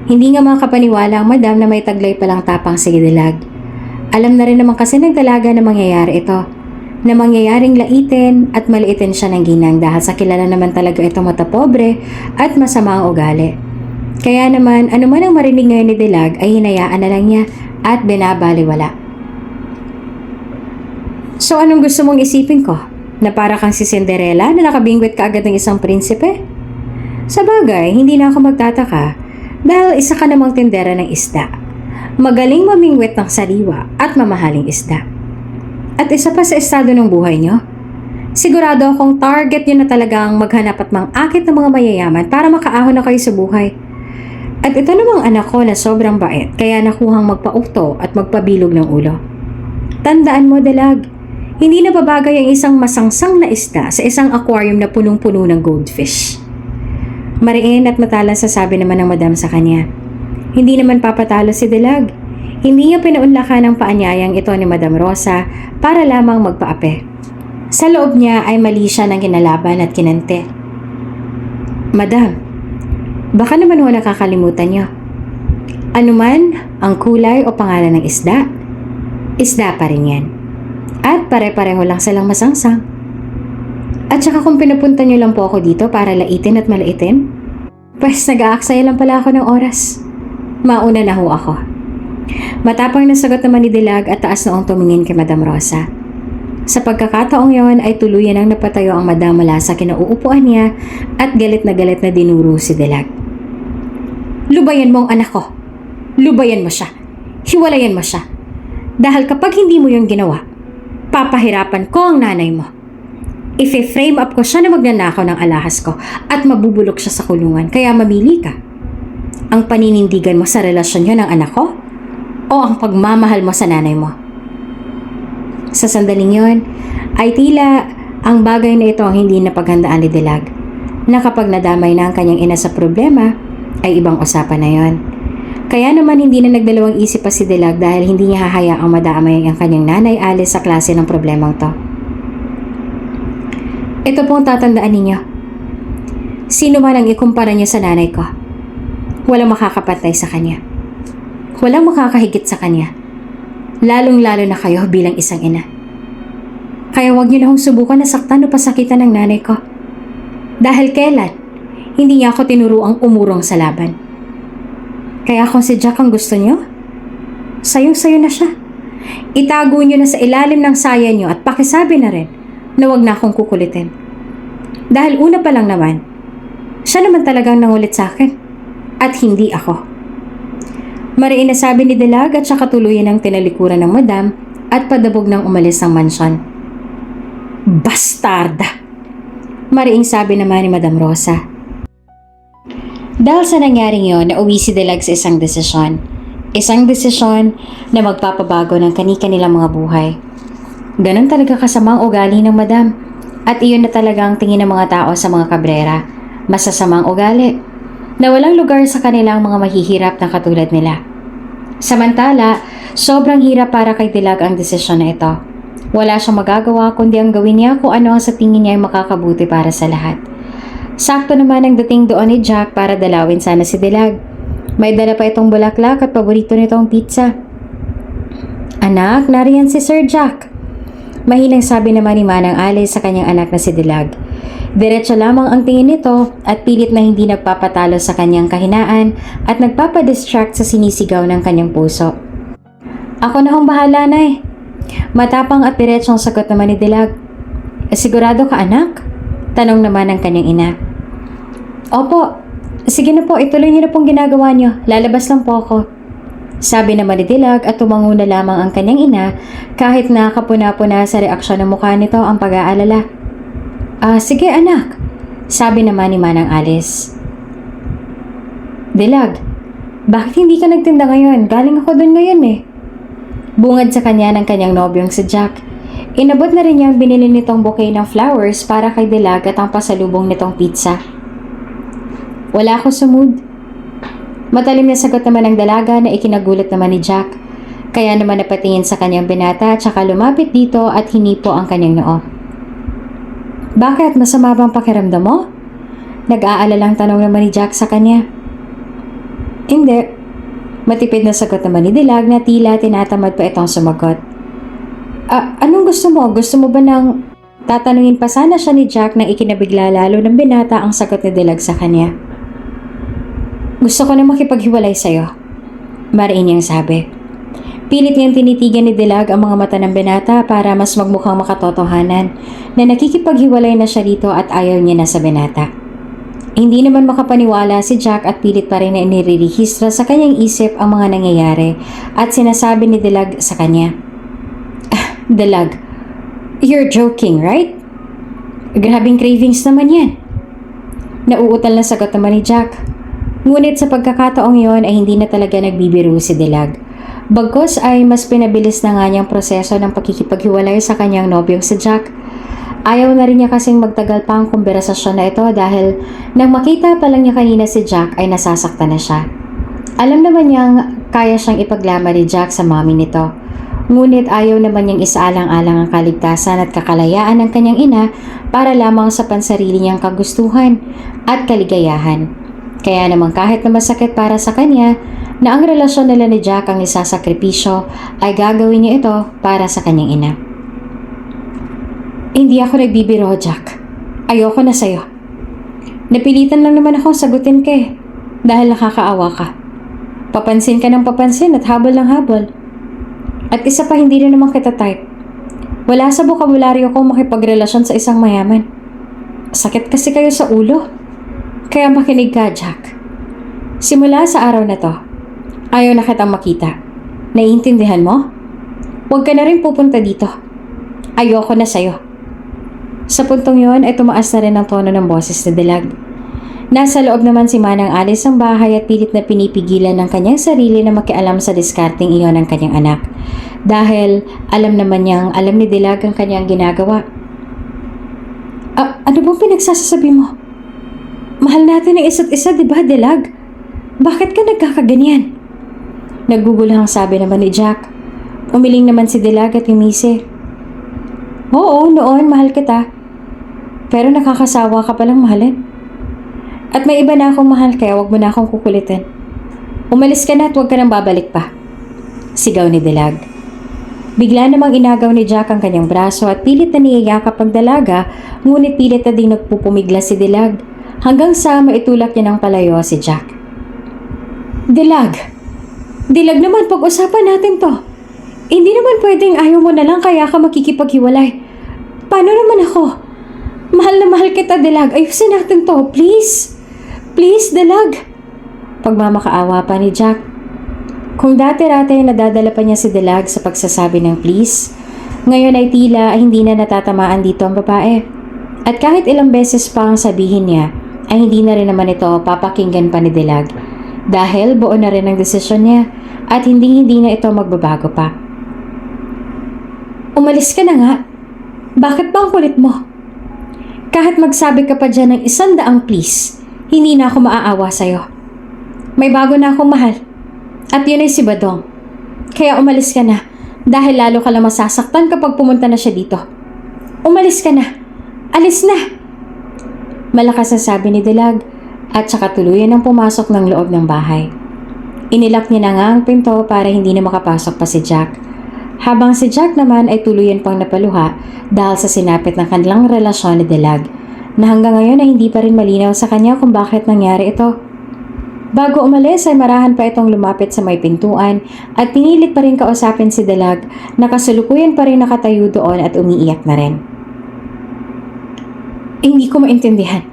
A: Hindi nga makapaniwala ang Madam na may taglay palang tapang si Delag. Alam na rin naman kasi ng dalaga na mangyayari ito. na mangyayaring laitin at maliitin siya ng ginang dahil sa kilala naman talaga itong matapobre at masama ang ugali. Kaya naman, anuman ang marinig ngayon ni Dilag ay hinayaan na lang niya at binabaliwala. So anong gusto mong isipin ko? Na para kang si Cinderella na nakabingwit ka agad ng isang prinsipe? Sa bagay, hindi na ako magtataka dahil isa ka namang tindera ng isda. Magaling mamingwit ng sariwa at mamahaling isda. At isa pa sa estado ng buhay nyo, sigurado akong target nyo na talagang maghanap at mangakit ng mga mayayaman para makaahon na kayo sa buhay. At ito namang anak ko na sobrang bait kaya nakuhang magpaukto at magpabilog ng ulo. Tandaan mo, Dilag, hindi na babagay ang isang masangsang na isda sa isang aquarium na punong-puno ng goldfish. Mariin at matalas sasabi naman ng madam sa kanya. Hindi naman papatalo si Dilag. Hindi niya pinaunlakan ang paanyayang ito ni Madam Rosa para lamang magpaape. Sa loob niya ay mali siya ng kinalaban at kinante. Madam, baka naman ho nakakalimutan niyo. Anuman ang kulay o pangalan ng isda, isda pa rin yan. At pare-pareho lang silang masangsang. At saka kung pinupunta niyo lang po ako dito para laitin at malaitin, pues nag-aaksaya lang pala ako ng oras. Mauna na ho ako. Matapang na sagot naman ni Dilag at taas noong tumingin kay Madam Rosa. Sa pagkakataong yon ay tuluyan ang napatayo ang madam mula sa kinauupuan niya at galit na dinuro si Dilag. Lubayan mo ang anak ko. Lubayan mo siya. Hiwalayan mo siya. Dahil kapag hindi mo yung ginawa, papahirapan ko ang nanay mo. Ife-frame up ko siya na magnanakaw ng alahas ko at mabubulok siya sa kulungan kaya mamili ka. Ang paninindigan mo sa relasyon niyo ng anak ko? O ang pagmamahal mo sa nanay mo? Sa sandaling yon, ay tila ang bagay na ito ang hindi napaghandaan ni Dilag, na kapag nadamay na ang kanyang ina sa problema, ay ibang usapan na yon. Kaya naman hindi na nagdalawang isip pa si Dilag dahil hindi niya hahayaang madamay ang kanyang nanay Alice sa klase ng problemang to. Ito pong tatandaan ninyo. Sino man ang ikumpara niyo sa nanay ko, walang makakapantay sa kanya. Walang makakahigit sa kanya. Lalong-lalo na kayo bilang isang ina. Kaya huwag niyo na hong subukan na saktan o pasakitan ng nanay ko. Dahil kailan, hindi niya ako tinuruang umurong sa laban. Kaya kung si Jack ang gusto niyo, sayong-sayo na siya. Itago niyo na sa ilalim ng saya niyo at pakisabi na rin na huwag na akong kukulitin. Dahil una pa lang naman, siya naman talagang nangulit sa akin at hindi ako. Mariin na sabi ni Dilag at saka tuluyan ng tinalikuran ng madam at padabog ng umalis ng mansyon. Bastarda! Mariing sabi naman ni Madam Rosa. Dahil sa nangyaring yon, nauwi si Dilag sa isang desisyon. Isang desisyon na magpapabago ng kani-kanilang mga buhay. Ganon talaga kasamang ugali ng madam. At iyon na talaga ang tingin ng mga tao sa mga kabrera. Masasamang ugali na walang lugar sa kanilang mga mahihirap na katulad nila. Samantala, sobrang hirap para kay Dilag ang desisyon na ito. Wala siyang magagawa kundi ang gawin niya kung ano ang sa tingin niya ay makakabuti para sa lahat. Sakto naman ang dating doon ni Jack para dalawin sana si Dilag. May dala pa itong bulaklak at paborito nitong pizza. Anak, nariyan si Sir Jack. Mahinang sabi naman ni Manang Alice sa kanyang anak na si Dilag. Diretso lamang ang tingin nito at pilit na hindi nagpapatalo sa kanyang kahinaan at nagpapadistract sa sinisigaw ng kanyang puso. Ako na hong bahala, Nay. Matapang at diretsong sagot naman ni Dilag. Sigurado ka, anak? Tanong naman ng kanyang ina. Opo. Sige na po, ituloy niyo na pong ginagawa niyo. Lalabas lang po ako. Sabi naman ni Dilag at tumango na lamang ang kanyang ina kahit nakapuna-puna sa reaksyon ng mukha nito ang pag-aalala. Sige anak, sabi naman ni Manang Alice. Dilag, bakit hindi ka nagtinda ngayon? Galing ako doon ngayon eh. Bungad sa kanya ng kanyang nobyong si Jack. Inabot na rin niya ang binili nitong bouquet ng flowers para kay Dilag at ang pasalubong nitong pizza. Wala ako sa mood. Matalim na sagot naman ng dalaga na ikinagulat naman ni Jack. Kaya naman napatingin sa kanyang binata at saka lumapit dito at hinipo ang kanyang noo. Bakit? Masama bang pakiramdam mo? Nag-aalalang tanong naman ni Jack sa kanya. Hindi. Matipid na sagot naman ni Dilag na tila tinatamad pa itong sumagot. Anong gusto mo? Gusto mo ba ng... Tatanungin pa sana siya ni Jack nang ikinabigla lalo ng binata ang sagot ni Dilag sa kanya. Gusto ko na makipaghiwalay sa'yo, mariin niyang sabi. Pilit niyang tinitigan ni Dilag ang mga mata ng binata para mas magmukhang makatotohanan na nakikipaghiwalay na siya dito at ayaw niya na sa binata. Hindi naman makapaniwala si Jack at pilit pa rin na inirerehistro sa kanyang isip ang mga nangyayari at sinasabi ni Dilag sa kanya. Dilag, you're joking, right? Grabing cravings naman yan. Nauutal na sagot naman ni Jack. Ngunit sa pagkakataong yon ay hindi na talaga nagbibiro si Dilag. Bagkus ay mas pinabilis na nga niyang proseso ng pakikipaghiwalay sa kanyang nobyong si Jack. Ayaw na rin niya kasing magtagal pa ang konbersasyon na ito dahil nang makita pa lang niya kanina si Jack ay nasasaktan na siya. Alam naman niyang kaya siyang ipaglaban ni Jack sa mommy nito. Ngunit ayaw naman niyang isaalang-alang ang kaligtasan at kakalayaan ng kanyang ina para lamang sa pansarili niyang kagustuhan at kaligayahan. Kaya naman kahit na masakit para sa kanya na ang relasyon nila ni Jack ang isasakripisyo ay gagawin niya ito para sa kanyang ina. Hindi ako nagbibiro, Jack. Ayoko na sa'yo. Napilitan lang naman akong sagutin ka dahil nakakaawa ka. Papansin ka ng papansin at habol ng habol. At isa pa hindi rin naman kita type. Wala sa bokabularyo ko makipagrelasyon sa isang mayaman. Sakit kasi kayo sa ulo. Kaya makinig ka, Jack. Simula sa araw na to, ayaw na kitang makita. Naiintindihan mo? Huwag ka na rin pupunta dito. Ayoko na sa'yo. Sa puntong yon ay tumaas na rin ang tono ng boses ni Dilag. Nasa loob naman si Manang Alice ng bahay at pilit na pinipigilan ng kanyang sarili na makialam sa diskarting iyon ng kanyang anak. Dahil alam naman niyang alam ni Dilag ang kanyang ginagawa. Ano bang pinagsasasabi mo? Mahal natin ang isa't isa, di ba, Dilag? Bakit ka nagkakaganyan? Nagugulahang sabi naman ni Jack. Umiling naman si Dilag at umisi. Oo, noon mahal kita. Pero nakakasawa ka palang mahalin. At may iba na akong mahal kaya wag mo na akong kukulitin. Umalis ka na at wag ka nang babalik pa. Sigaw ni Dilag. Bigla namang inagaw ni Jack ang kanyang braso at pilit na niyayakap ang dalaga, ngunit pilit na din nagpupumigla si Dilag hanggang sa maitulak niya ng palayo si Jack. Dilag! Dilag naman, pag-usapan natin to. Hindi naman pwedeng ayaw mo na lang kaya ka makikipaghiwalay. Paano naman ako? Mahal na mahal kita, Dilag. Ayusin natin to, please. Please, Dilag. Pagmamakaawa pa ni Jack. Kung dati-rati nadadala pa niya si Dilag sa pagsasabi ng please, ngayon ay tila hindi na natatamaan dito ang babae. At kahit ilang beses pa ang sabihin niya, ay hindi na rin naman ito papakinggan pa ni Dilag. Dahil buo na rin ang desisyon niya at hindi na ito magbabago pa. Umalis ka na nga. Bakit ba ang kulit mo? Kahit magsabi ka pa dyan ng 100 please, hindi na ako maaawa sa'yo. May bago na akong mahal. At yun ay si Badong. Kaya umalis ka na dahil lalo ka lang masasaktan kapag pumunta na siya dito. Umalis ka na. Alis na. Malakas na sabi ni Dilag at saka tuluyan ang pumasok ng loob ng bahay. Inilak niya na nga ang pinto para hindi na makapasok pa si Jack. Habang si Jack naman ay tuluyan pang napaluha dahil sa sinapit ng kanilang relasyon ni Dilag na hanggang ngayon ay hindi pa rin malinaw sa kanya kung bakit nangyari ito. Bago umalis ay marahan pa itong lumapit sa may pintuan at pinilit pa rin kausapin si Dilag na kasalukuyan pa rin nakatayo doon at umiiyak na rin. Hindi ko maintindihan.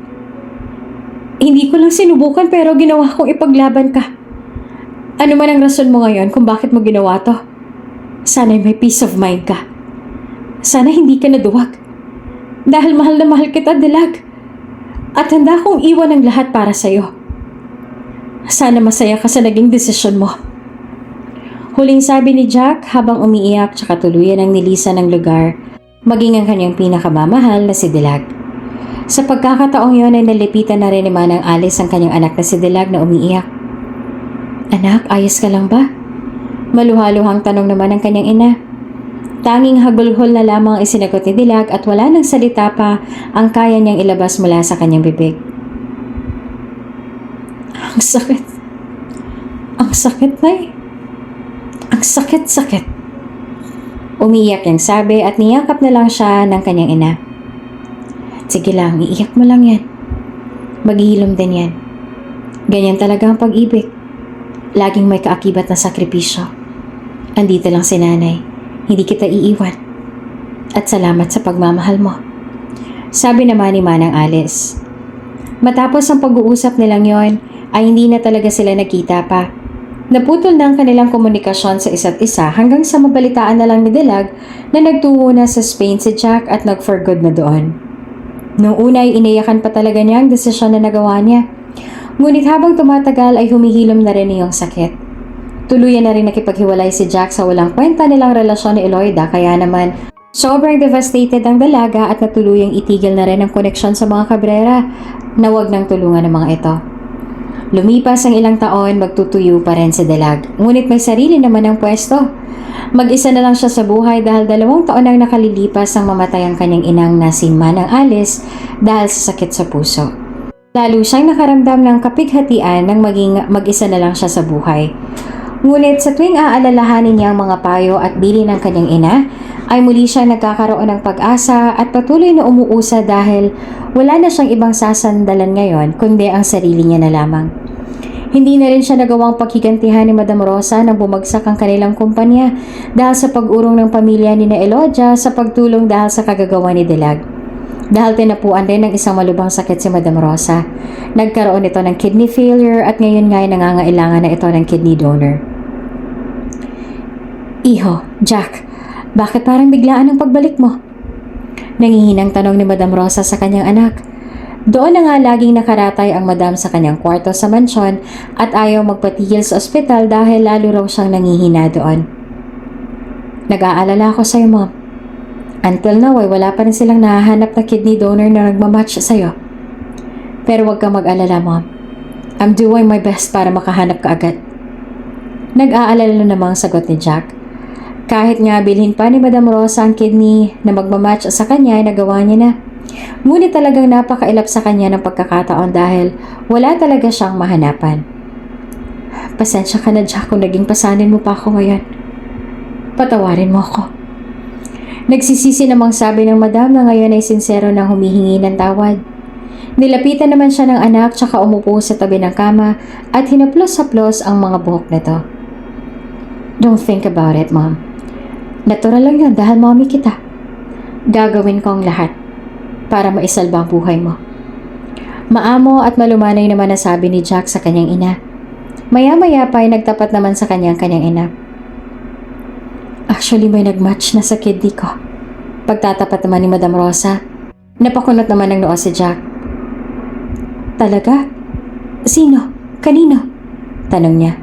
A: Hindi ko lang sinubukan pero ginawa kong ipaglaban ka. Ano man ang rason mo ngayon kung bakit mo ginawa to? Sana'y may peace of mind ka. Sana hindi ka naduwag. Dahil mahal na mahal kita, Dilag. At handa kong iwan ang lahat para sa'yo. Sana masaya ka sa naging desisyon mo. Huling sabi ni Jack habang umiiyak tsaka tuluyan ang nilisan ng lugar, maging ang kanyang pinakamamahal na si Dilag. Sa pagkakataong yon ay nalipitan na rin ni Manang Alice ang kanyang anak na si Dilag na umiiyak. Anak, ayos ka lang ba? Maluhaluhang tanong naman ng kanyang ina. Tanging hagulhol na lamang isinagot ni Dilag at wala nang salita pa ang kaya niyang ilabas mula sa kanyang bibig. Ang sakit. Ang sakit, Nay. Ang sakit-sakit. Umiiyak niyang sabi at niyakap na lang siya ng kanyang ina. Sige lang, iiyak mo lang yan. Maghihilom din yan. Ganyan talaga ang pag-ibig. Laging may kaakibat na sakripisyo. Andito lang si nanay. Hindi kita iiwan. At salamat sa pagmamahal mo. Sabi naman ni Manang Alice. Matapos ang pag-uusap nilang yon, ay hindi na talaga sila nagkita pa. Naputol na ang kanilang komunikasyon sa isa't isa hanggang sa mabalitaan na lang ni Dilag na nagtungo na sa Spain si Jack at nag-for good na doon. Noong una ay iniyakan pa talaga niya ang desisyon na nagawa niya. Ngunit habang tumatagal ay humihilom na rin iyong sakit. Tuluyan na rin nakipaghiwalay si Jack sa walang kwenta nilang relasyon ni Eloida kaya naman sobrang devastated ang dalaga at natuluyang itigil na rin ang koneksyon sa mga Cabrera na wag nang tulungan ng mga ito. Lumipas ang ilang taon, magtutuyo pa rin si Dilag. Ngunit may sarili naman ang pwesto. Mag-isa na lang siya sa buhay dahil 2 taon nang nakalilipas ang mamatay ang kanyang inang na si Manang Alice dahil sa sakit sa puso. Lalo siyang nakaramdam ng kapighatian nang maging mag-isa na lang siya sa buhay. Ngunit sa tuwing aalalahanin niya ang mga payo at bilin ng kanyang ina, ay muli siyang nagkakaroon ng pag-asa at patuloy na umuusa dahil wala na siyang ibang sasandalan ngayon kundi ang sarili niya na lamang. Hindi na rin siya nagawang paghigantihan ni Madam Rosa nang bumagsak ang kanilang kumpanya dahil sa pag-urong ng pamilya ni na Elodia sa pagtulong dahil sa kagagawa ni Dilag. Dahil tinapuan din ng isang malubhang sakit si Madam Rosa. Nagkaroon ito ng kidney failure at ngayon nga ay nangangailangan na ito ng kidney donor. Iho, Jack, bakit parang biglaan ang pagbalik mo? Nangihinang tanong ni Madam Rosa sa kanyang anak. Doon na nga laging nakaratay ang madam sa kanyang kwarto sa mansyon at ayaw magpatigil sa ospital dahil lalo raw siyang nangihina doon. Nag-aalala ako sa'yo, Mom. Until now ay wala pa rin silang nahahanap na kidney donor na nagmamatch sa'yo. Pero huwag kang mag-alala, Mom. I'm doing my best para makahanap ka agad. Nag-aalala namang sagot ni Jack. Kahit nga bilhin pa ni Madam Rosa ang kidney na magmamatch sa kanya ay nagawa niya na. Ngunit talagang napakailap sa kanya ng pagkakataon dahil wala talaga siyang mahanapan. Pasensya ka na, Jack, kung naging pasanin mo pa ako ngayon. Patawarin mo ako. Nagsisisi namang sabi ng madam na ngayon ay sincero na humihingi ng tawad. Nilapitan naman siya ng anak tsaka umupo sa tabi ng kama at hinaplos-haplos ang mga buhok nito. Don't think about it, Mom. Natural lang yun dahil mommy kita. Gagawin ko ang lahat para maisalba ang buhay mo. Maamo at malumanay naman na sabi ni Jack sa kanyang ina. Maya-maya pa ay nagtapat naman sa kanyang ina. Actually, may nagmatch na sa kidney ko. Pagtatapat naman ni Madam Rosa, napakunot naman ng noo si Jack. Talaga? Sino? Kanino? Tanong niya.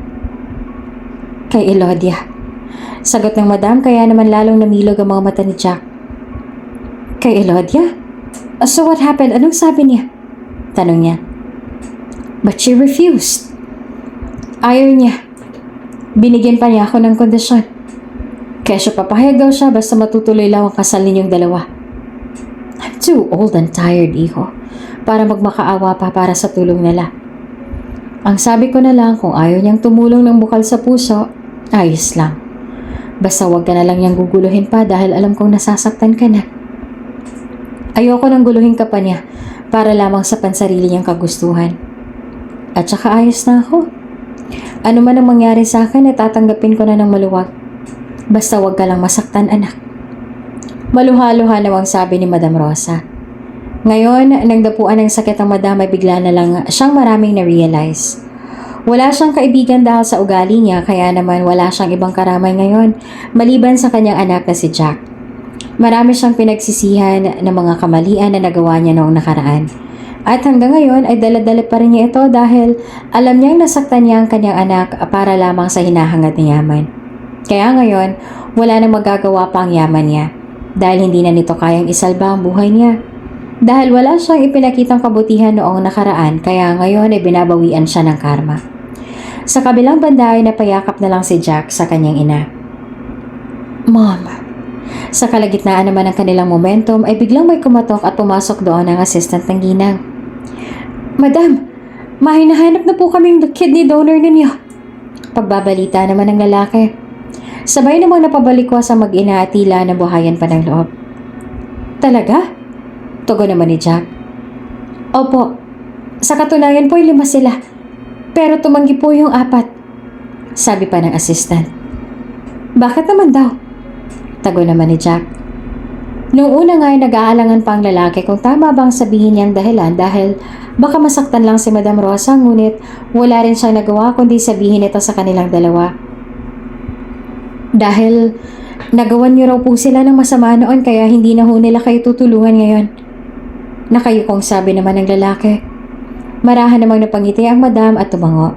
A: Kay Elodia. Sagot ng madam kaya naman lalong namilog ang mga mata ni Jack. Kay Elodia? So what happened? Anong sabi niya? Tanong niya. But she refused. Ayaw niya. Binigyan pa niya ako ng kondisyon. Kaya siya papahayag daw siya basta matutuloy lang ang kasal ninyong dalawa. I'm too old and tired, iho, para magmakaawa pa para sa tulong nila. Ang sabi ko na lang kung ayaw niyang tumulong ng bukal sa puso, ayos lang. Basta wag ka na lang niyang guguluhin pa dahil alam kong nasasaktan ka na. Ayoko nang guluhin ka pa niya para lamang sa pansarili niyang kagustuhan. At saka ayos na ako. Ano man ang mangyari sa akin ay tatanggapin ko na ng maluwag. Basta wag ka lang masaktan, anak. Maluha-luha nawang sabi ni Madam Rosa. Ngayon, nang dapuan ng sakit ang madam ay bigla na lang siyang maraming na-realize. Wala siyang kaibigan dahil sa ugali niya kaya naman wala siyang ibang karamay ngayon maliban sa kanyang anak na si Jack. Marami siyang pinagsisihan ng mga kamalian na nagawa niya noong nakaraan. At hanggang ngayon ay dala-dala pa rin niya ito dahil alam niyang nasaktan niya ang kanyang anak para lamang sa hinahangad na yaman. Kaya ngayon, wala nang magagawa pa ang yaman niya dahil hindi na nito kayang isalba ang buhay niya. Dahil wala siyang ipinakitang kabutihan noong nakaraan kaya ngayon ay binabawian siya ng karma. Sa kabilang banda ay napayakap na lang si Jack sa kanyang ina. Mom. Sa kalagitnaan naman ng kanilang momentum ay biglang may kumatok at pumasok doon ang assistant ng ginang. Madam, may hinahanap na po kaming kidney donor ninyo. Pagbabalita naman ng lalaki. Sabay namang napabalikwas ang mag-ina at tila nabuhayan pa ng loob. Talaga? Tugon naman ni Jack. Opo, sa katunayan po ay 5 sila. Pero tumanggi po yung 4. Sabi pa ng assistant. Bakit naman daw? Tago naman ni Jack. Noong una nga ay nag-aalangan pa ang lalaki kung tama bang sabihin niyang dahilan dahil baka masaktan lang si Madam Rosa, ngunit wala rin siyang nagawa kundi sabihin ito sa kanilang dalawa. Dahil nagawan niyo raw po sila ng masama noon kaya hindi na ho nila kayo tutulungan ngayon. Nakayukong sabi naman ng lalaki. Marahan namang napangiti ang madam at tumango.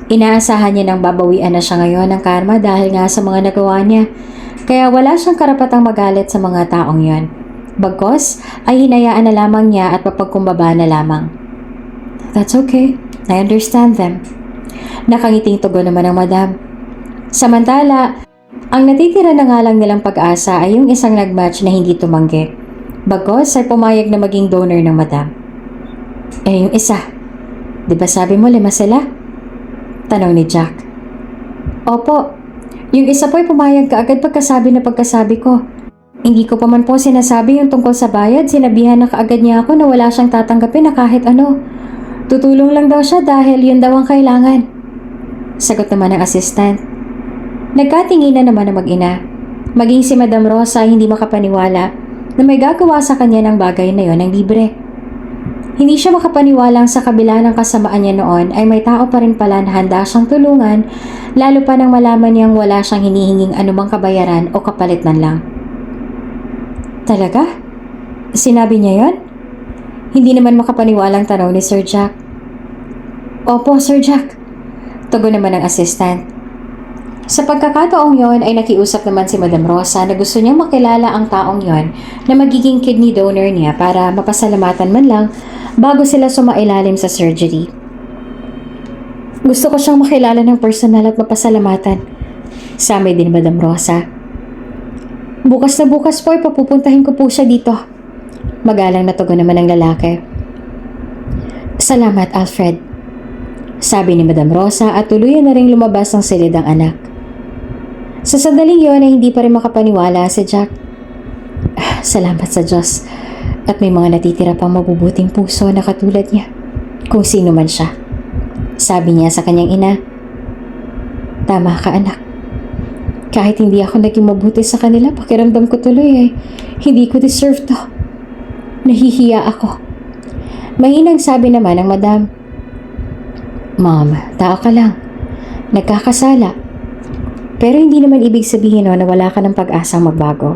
A: Inaasahan niya nang babawian na siya ngayon ng karma dahil nga sa mga nagawa niya. Kaya wala siyang karapatang magalit sa mga taong yon. Bagkos ay hinayaan na lamang niya at papagkumbaba na lamang. That's okay. I understand them. Nakangiting tugon naman ng madam. Samantala, ang natitira na nga lang nilang pag-asa ay yung isang nag-match na hindi tumanggi. Bagkos ay pumayag na maging donor ng madam. Yung isa, di ba sabi mo 5 sila? Tanong ni Jack. Opo, yung isa po ay pumayag kaagad pagkasabi ko. Hindi ko pa man po sinasabi yung tungkol sa bayad, sinabihan na kaagad niya ako na wala siyang tatanggapin na kahit ano. Tutulong lang daw siya dahil yun daw ang kailangan. Sagot naman ng assistant. Nagkatinginan naman ang mag-ina. Maging si Madam Rosa hindi makapaniwala na may gagawa sa kanya ng bagay na yon ng libre. Hindi siya makapaniwalang sa kabila ng kasamaan niya noon ay may tao pa rin pala na handa siyang tulungan, lalo pa nang malaman niyang wala siyang hinihinging anumang kabayaran o kapalit man lang. Talaga? Sinabi niya yon? Hindi naman makapaniwalang tanong ni Sir Jack. Opo, Sir Jack. Tugon naman ng assistant. Sa pagkakataong yon ay nakiusap naman si Madam Rosa na gusto niyang makilala ang taong yon na magiging kidney donor niya para mapasalamatan man lang bago sila sumailalim sa surgery. Gusto ko siyang makilala ng personal at mapasalamatan. Sabi din Madam Rosa. Bukas na bukas po ay papupuntahin ko po siya dito. Magalang na tugon naman ng lalaki. Salamat, Alfred. Sabi ni Madam Rosa at tuluyan na ring lumabas ang silid ang anak. Sa sandaling yon ay hindi pa rin makapaniwala si Jack. Salamat sa Diyos at may mga natitira pang mabubuting puso na katulad niya, kung sino man siya. Sabi niya sa kanyang ina. Tama ka, anak. Kahit hindi ako naging mabuti sa kanila, pakiramdam ko tuloy ay hindi ko deserve to. Nahihiya ako. Mahinang sabi naman ng madam. Mom, tao ka lang. Nagkakasala. Pero hindi naman ibig sabihin na wala ka ng pag-asang magbago.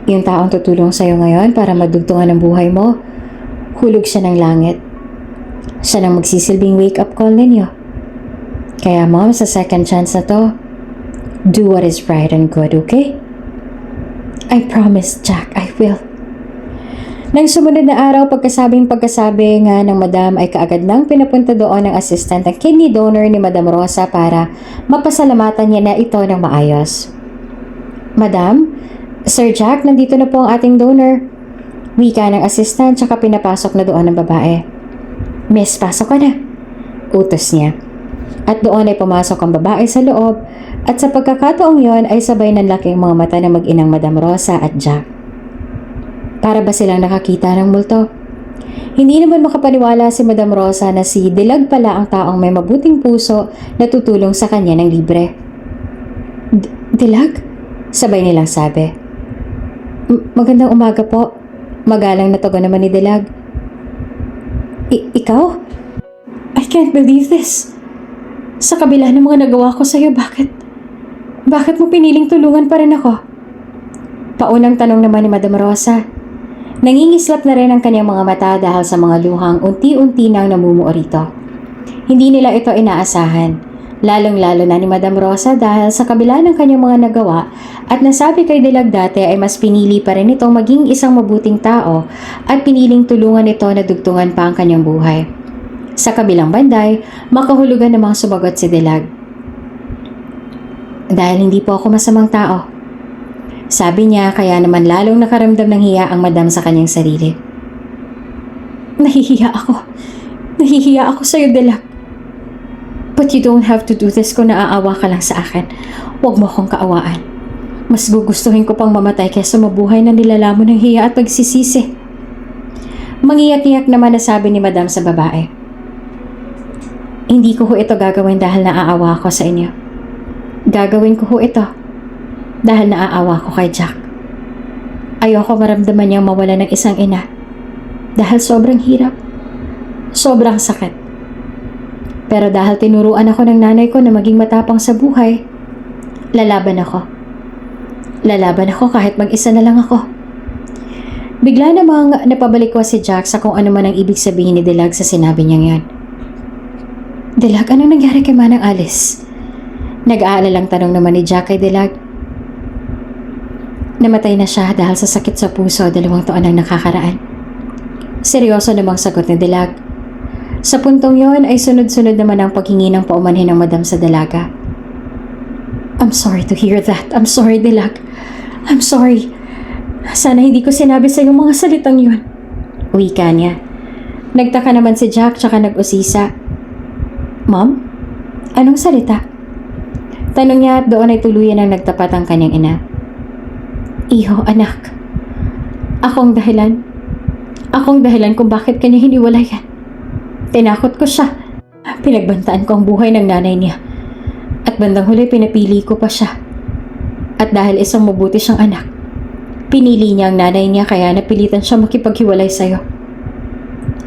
A: Yung taong tutulong sa'yo ngayon para madugtungan ang buhay mo, hulog siya ng langit. Siya nang magsisilbing wake-up call ninyo. Kaya mom, sa second chance na to, do what is right and good, okay? I promise, Jack, I will. Nang sumunod na araw, pagkasabi nga ng madam ay kaagad nang pinapunta doon ng assistant ang kidney donor ni Madam Rosa para mapasalamatan niya na ito ng maayos. Madam, Sir Jack, nandito na po ang ating donor. Wika ng assistant tsaka pinapasok na doon ng babae. Miss, pasok ka na. Utos niya. At doon ay pumasok ang babae sa loob at sa pagkakataong yon ay sabay nanlaki ang mga mata ng mag-inang Madam Rosa at Jack. Para ba silang nakakita ng multo? Hindi naman makapaniwala si Madam Rosa na si Dilag pala ang taong may mabuting puso na tutulong sa kanya ng libre. Dilag? Sabay nilang sabi. Magandang umaga po. Magalang na tugon naman ni Dilag. Ikaw? I can't believe this. Sa kabila ng mga nagawa ko sa'yo, bakit mo piniling tulungan pa rin ako? Paunang tanong naman ni Madam Rosa. Nangingislap na rin ang kanyang mga mata dahil sa mga luhang unti-unti nang namumuo rito. Hindi nila ito inaasahan, lalong-lalo na ni Madam Rosa dahil sa kabila ng kanyang mga nagawa at nasabi kay Dilag dati ay mas pinili pa rin itong maging isang mabuting tao at piniling tulungan ito na dugtungan pa ang kanyang buhay. Sa kabilang banday, makahulugan namang sumagot si Dilag. Dahil hindi po ako masamang tao. Sabi niya kaya naman lalong nakaramdam ng hiya ang madam sa kanyang sarili. Nahihiya ako sa'yo, Dilag. But you don't have to do this kung naaawa ka lang sa akin. Huwag mo akong kaawaan. Mas gugustuhin ko pang mamatay kaysa mabuhay na nilalamon ng hiya at pagsisisi. Mangiyak-iyak naman na sabi ni Madam sa babae. Hindi ko ho ito gagawin dahil naaawa ako sa inyo. Gagawin ko ho ito dahil naaawa ko kay Jack. Ayoko maramdaman niyang mawala ng isang ina dahil sobrang hirap, sobrang sakit. Pero dahil tinuruan ako ng nanay ko na maging matapang sa buhay, lalaban ako. Lalaban ako kahit mag-isa na lang ako. Bigla namang napabalikwa si Jack sa kung ano man ang ibig sabihin ni Dilag sa sinabi niyang yan. Dilag, anong nangyari kay Manang Alice? Nag-aalalang tanong naman ni Jack kay Dilag. Namatay na siya dahil sa sakit sa puso 2 taon ang nakakaraan. Seryoso namang sagot ni Dilag. Sa puntong yon ay sunod-sunod naman ang paghingi ng paumanhin ng Madam sa dalaga. I'm sorry to hear that. I'm sorry, Dilag. I'm sorry. Sana hindi ko sinabi sa yung mga salitang yun. Wika niya. Nagtaka naman si Jack tsaka nag-usisa. Mom? Anong salita? Tanong niya at doon ay tuluyan ang nagtapat ang kanyang ina. Iho, anak. Akong dahilan. Akong dahilan kung bakit kanya hiniwalayan. Tinakot ko siya. Pinagbantaan ko ang buhay ng nanay niya. At bandang huli pinapili ko pa siya. At dahil isang mabuti siyang anak, pinili niya ang nanay niya kaya napilitan siya makipaghiwalay sa'yo.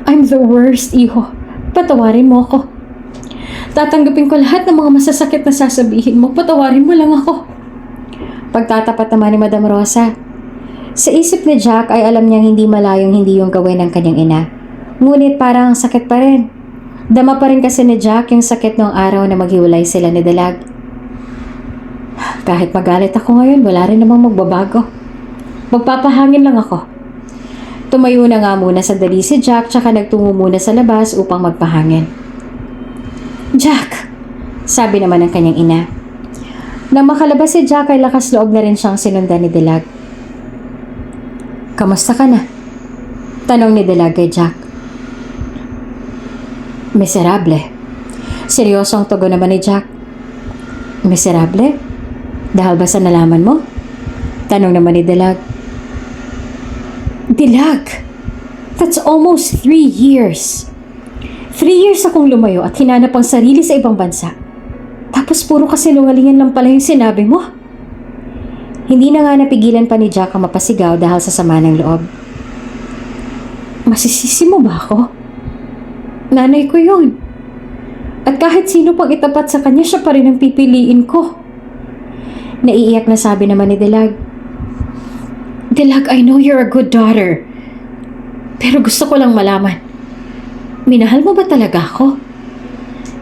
A: I'm the worst, Iho. Patawarin mo ako. Tatanggapin ko lahat ng mga masasakit na sasabihin mo. Patawarin mo lang ako. Pagtatapat naman ni Madam Rosa. Sa isip ni Jack ay alam niyang hindi malayong hindi yung gawin ng kanyang ina. Ngunit parang sakit pa rin. Dama pa rin kasi ni Jack yung sakit noong araw na maghiwalay sila ni Dilag. Kahit magalit ako ngayon, wala rin namang magbabago. Magpapahangin lang ako. Tumayo na nga muna sandali si Jack tsaka nagtungo muna sa labas upang magpahangin. Jack! Sabi naman ng kanyang ina. Nang makalabas si Jack ay lakas loob na rin siyang sinundan ni Dilag. Kamusta ka na? Tanong ni Dilag kay Jack. Miserable. Seryosong tugon naman ni Jack. Miserable? Dahil ba sa nalaman mo? Tanong naman ni Dilag. Dilag! That's almost 3 years. 3 years akong lumayo at hinanap ang sarili sa ibang bansa. Tapos puro kasinungalingan lang pala yung sinabi mo. Hindi na nga napigilan pa ni Jack ang mapasigaw dahil sa sama ng loob. Masisisi mo ba ako? Nanay ko yun. At kahit sino pang itapat sa kanya, siya pa rin ang pipiliin ko. Naiiyak na sabi naman ni Dilag. Dilag, I know you're a good daughter. Pero gusto ko lang malaman. Minahal mo ba talaga ako?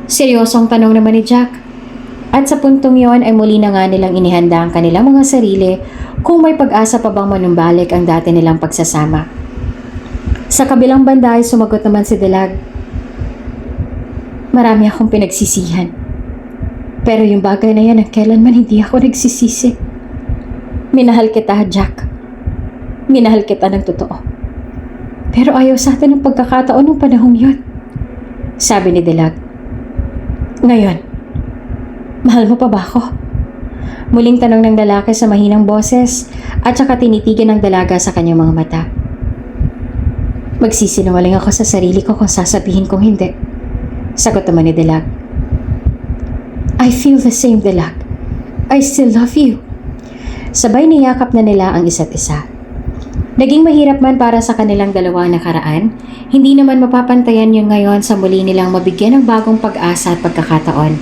A: Seryosong tanong naman ni Jack. At sa puntong yon ay muli na nga nilang inihanda ang kanilang mga sarili kung may pag-asa pa bang manumbalik ang dati nilang pagsasama. Sa kabilang banda ay sumagot naman si Dilag. Marami akong pinagsisihan. Pero yung bagay na yan ang kailanman hindi ako nagsisisi. Minahal kita, Jack. Minahal kita ng totoo. Pero ayaw sa atin ang pagkakataon ng panahong yun. Sabi ni Dilag. Ngayon, mahal mo pa ba ako? Muling tanong ng lalaki sa mahinang boses at saka tinitigan ng dalaga sa kanyang mga mata. Magsisinungaling ako sa sarili ko kung sasabihin kong hindi. Sagot naman ni Dilag. I feel the same, Dilag. I still love you. Sabay niyakap na nila ang isa't isa. Naging mahirap man para sa kanilang dalawang nakaraan, hindi naman mapapantayan yung ngayon sa muli nilang mabigyan ng bagong pag-asa at pagkakataon.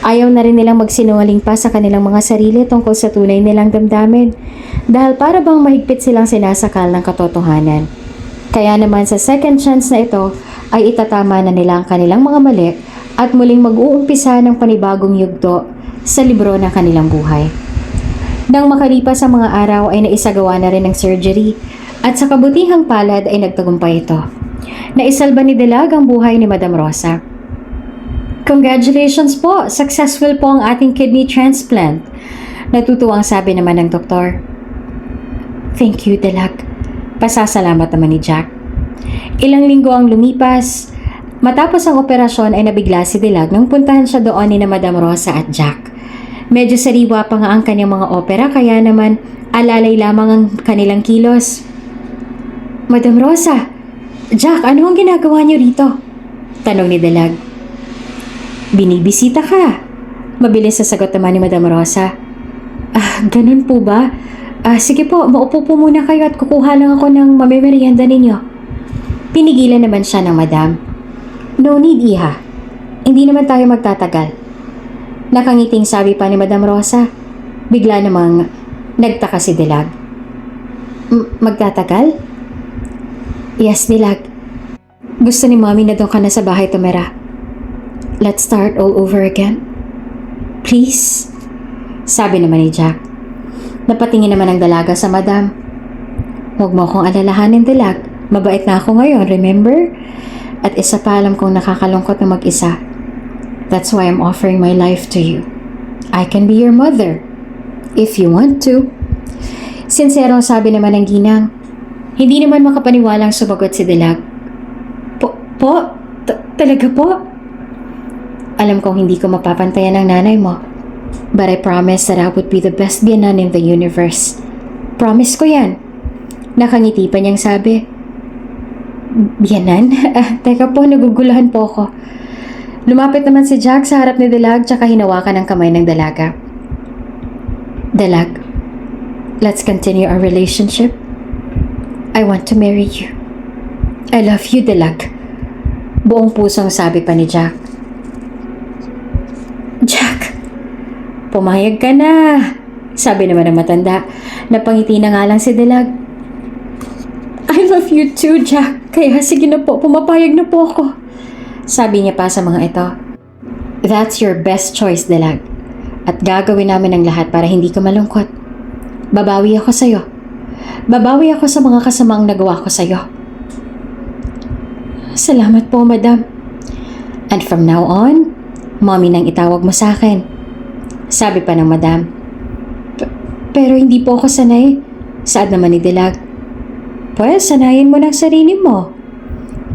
A: Ayaw na rin nilang magsinungaling pa sa kanilang mga sarili tungkol sa tunay nilang damdamin dahil para bang mahigpit silang sinasakal ng katotohanan. Kaya naman sa second chance na ito ay itatama na nila ang kanilang mga mali at muling mag-uumpisa ng panibagong yugto sa libro ng kanilang buhay. Nang makalipas ang mga araw ay naisagawa na rin ang surgery at sa kabutihang palad ay nagtagumpay ito. Naisalba ni Dilag ang buhay ni Madam Rosa. Congratulations po! Successful po ang ating kidney transplant. Natutuwang sabi naman ng doktor. Thank you, Dilag. Pasasalamat naman ni Jack. Ilang linggo ang lumipas Matapos ang operasyon ay nabigla si Dilag nang puntahan siya doon ni na Madam Rosa at Jack. Medyo sariwa pa nga ang kanyang mga opera kaya naman alalay lamang ang kanilang kilos. Madam Rosa, Jack, ano ang ginagawa niyo rito? Tanong ni Dilag. Binibisita ka. Mabilis sa sagot naman ni Madam Rosa. Ganun po ba? Sige po, maupo po muna kayo at kukuha lang ako ng mamimerienda ninyo. Pinigilan naman siya ng Madam. No need, Iha. Hindi naman tayo magtatagal. Nakangiting sabi pa ni Madam Rosa. Bigla namang nagtaka si Dilag. Magtatagal? Yes, Dilag. Gusto ni Mommy na doon ka na sa bahay tumira. Let's start all over again. Please? Sabi naman ni Jack. Napatingin naman ang dalaga sa Madam. Huwag mo akong alalahanin, Dilag. Mabait na ako ngayon, remember? At isa pa alam kong nakakalungkot na mag-isa. That's why I'm offering my life to you. I can be your mother. If you want to. Sinserong sabi naman ng ginang. Hindi naman makapaniwalang sumagot si Dilag. Talaga po? Alam kong hindi ko mapapantayan ng nanay mo. But I promise that I would be the best biyanan in the universe. Promise ko yan. Nakangiti pa niyang sabi. Biyanan? Teka po, naguguluhan po ako. Lumapit naman si Jack sa harap ni Dilag tsaka hinawakan ang kamay ng dalaga. Dilag, let's continue our relationship. I want to marry you. I love you, Dilag. Buong pusong sabi pa ni Jack. Jack, pumayag ka na. Sabi naman ng matanda. Napangiti na nga lang si Dilag. I love you too, Jack. Kaya sige na po, pumapayag na po ako. Sabi niya pa sa mga ito. That's your best choice, Dilag. At gagawin namin ang lahat para hindi ka malungkot. Babawi ako sa'yo. Babawi ako sa mga kasamaang nagawa ko sa'yo. Salamat po, Madam. And from now on, Mommy nang itawag mo sa akin. Sabi pa ng Madam. Pero hindi po ako sanay. Saad naman ni Dilag. Pues, sanayin mo ng sarili mo.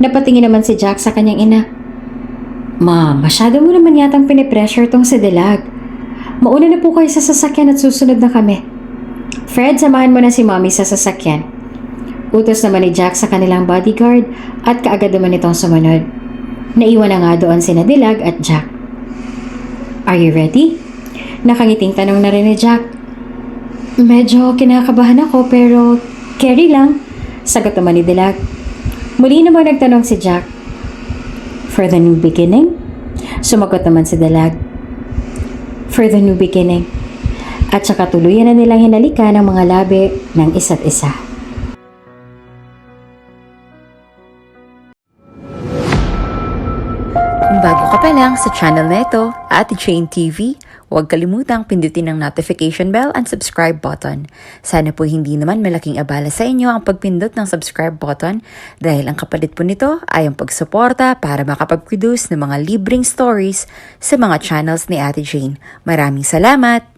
A: Napatingin naman si Jack sa kanyang ina. Ma, masyado mo naman yatang pinipressure tong si Dilag. Mauna na po kayo sa sasakyan at susunod na kami. Fred, samahan mo na si Mommy sa sasakyan. Utos naman ni Jack sa kanilang bodyguard at kaagad naman itong sumunod. Naiwan na nga doon sina Dilag at Jack. Are you ready? Nakangiting tanong na rin ni Jack. Medyo kinakabahan ako pero carry lang. Sagot naman ni Dilag. Muli naman nagtanong si Jack. For the new beginning? Sumagot naman si Dilag. For the new beginning. At saka tuluyan na nilang hinalikan ang mga labi ng isa't isa.
B: Kung bago ka pa lang sa channel na ito, Ate Jane TV, huwag kalimutang pindutin ang notification bell and subscribe button. Sana po hindi naman malaking abala sa inyo ang pagpindot ng subscribe button dahil ang kapalit po nito ay ang pagsuporta para makapag-produce ng mga libreng stories sa mga channels ni Ate Jane. Maraming salamat!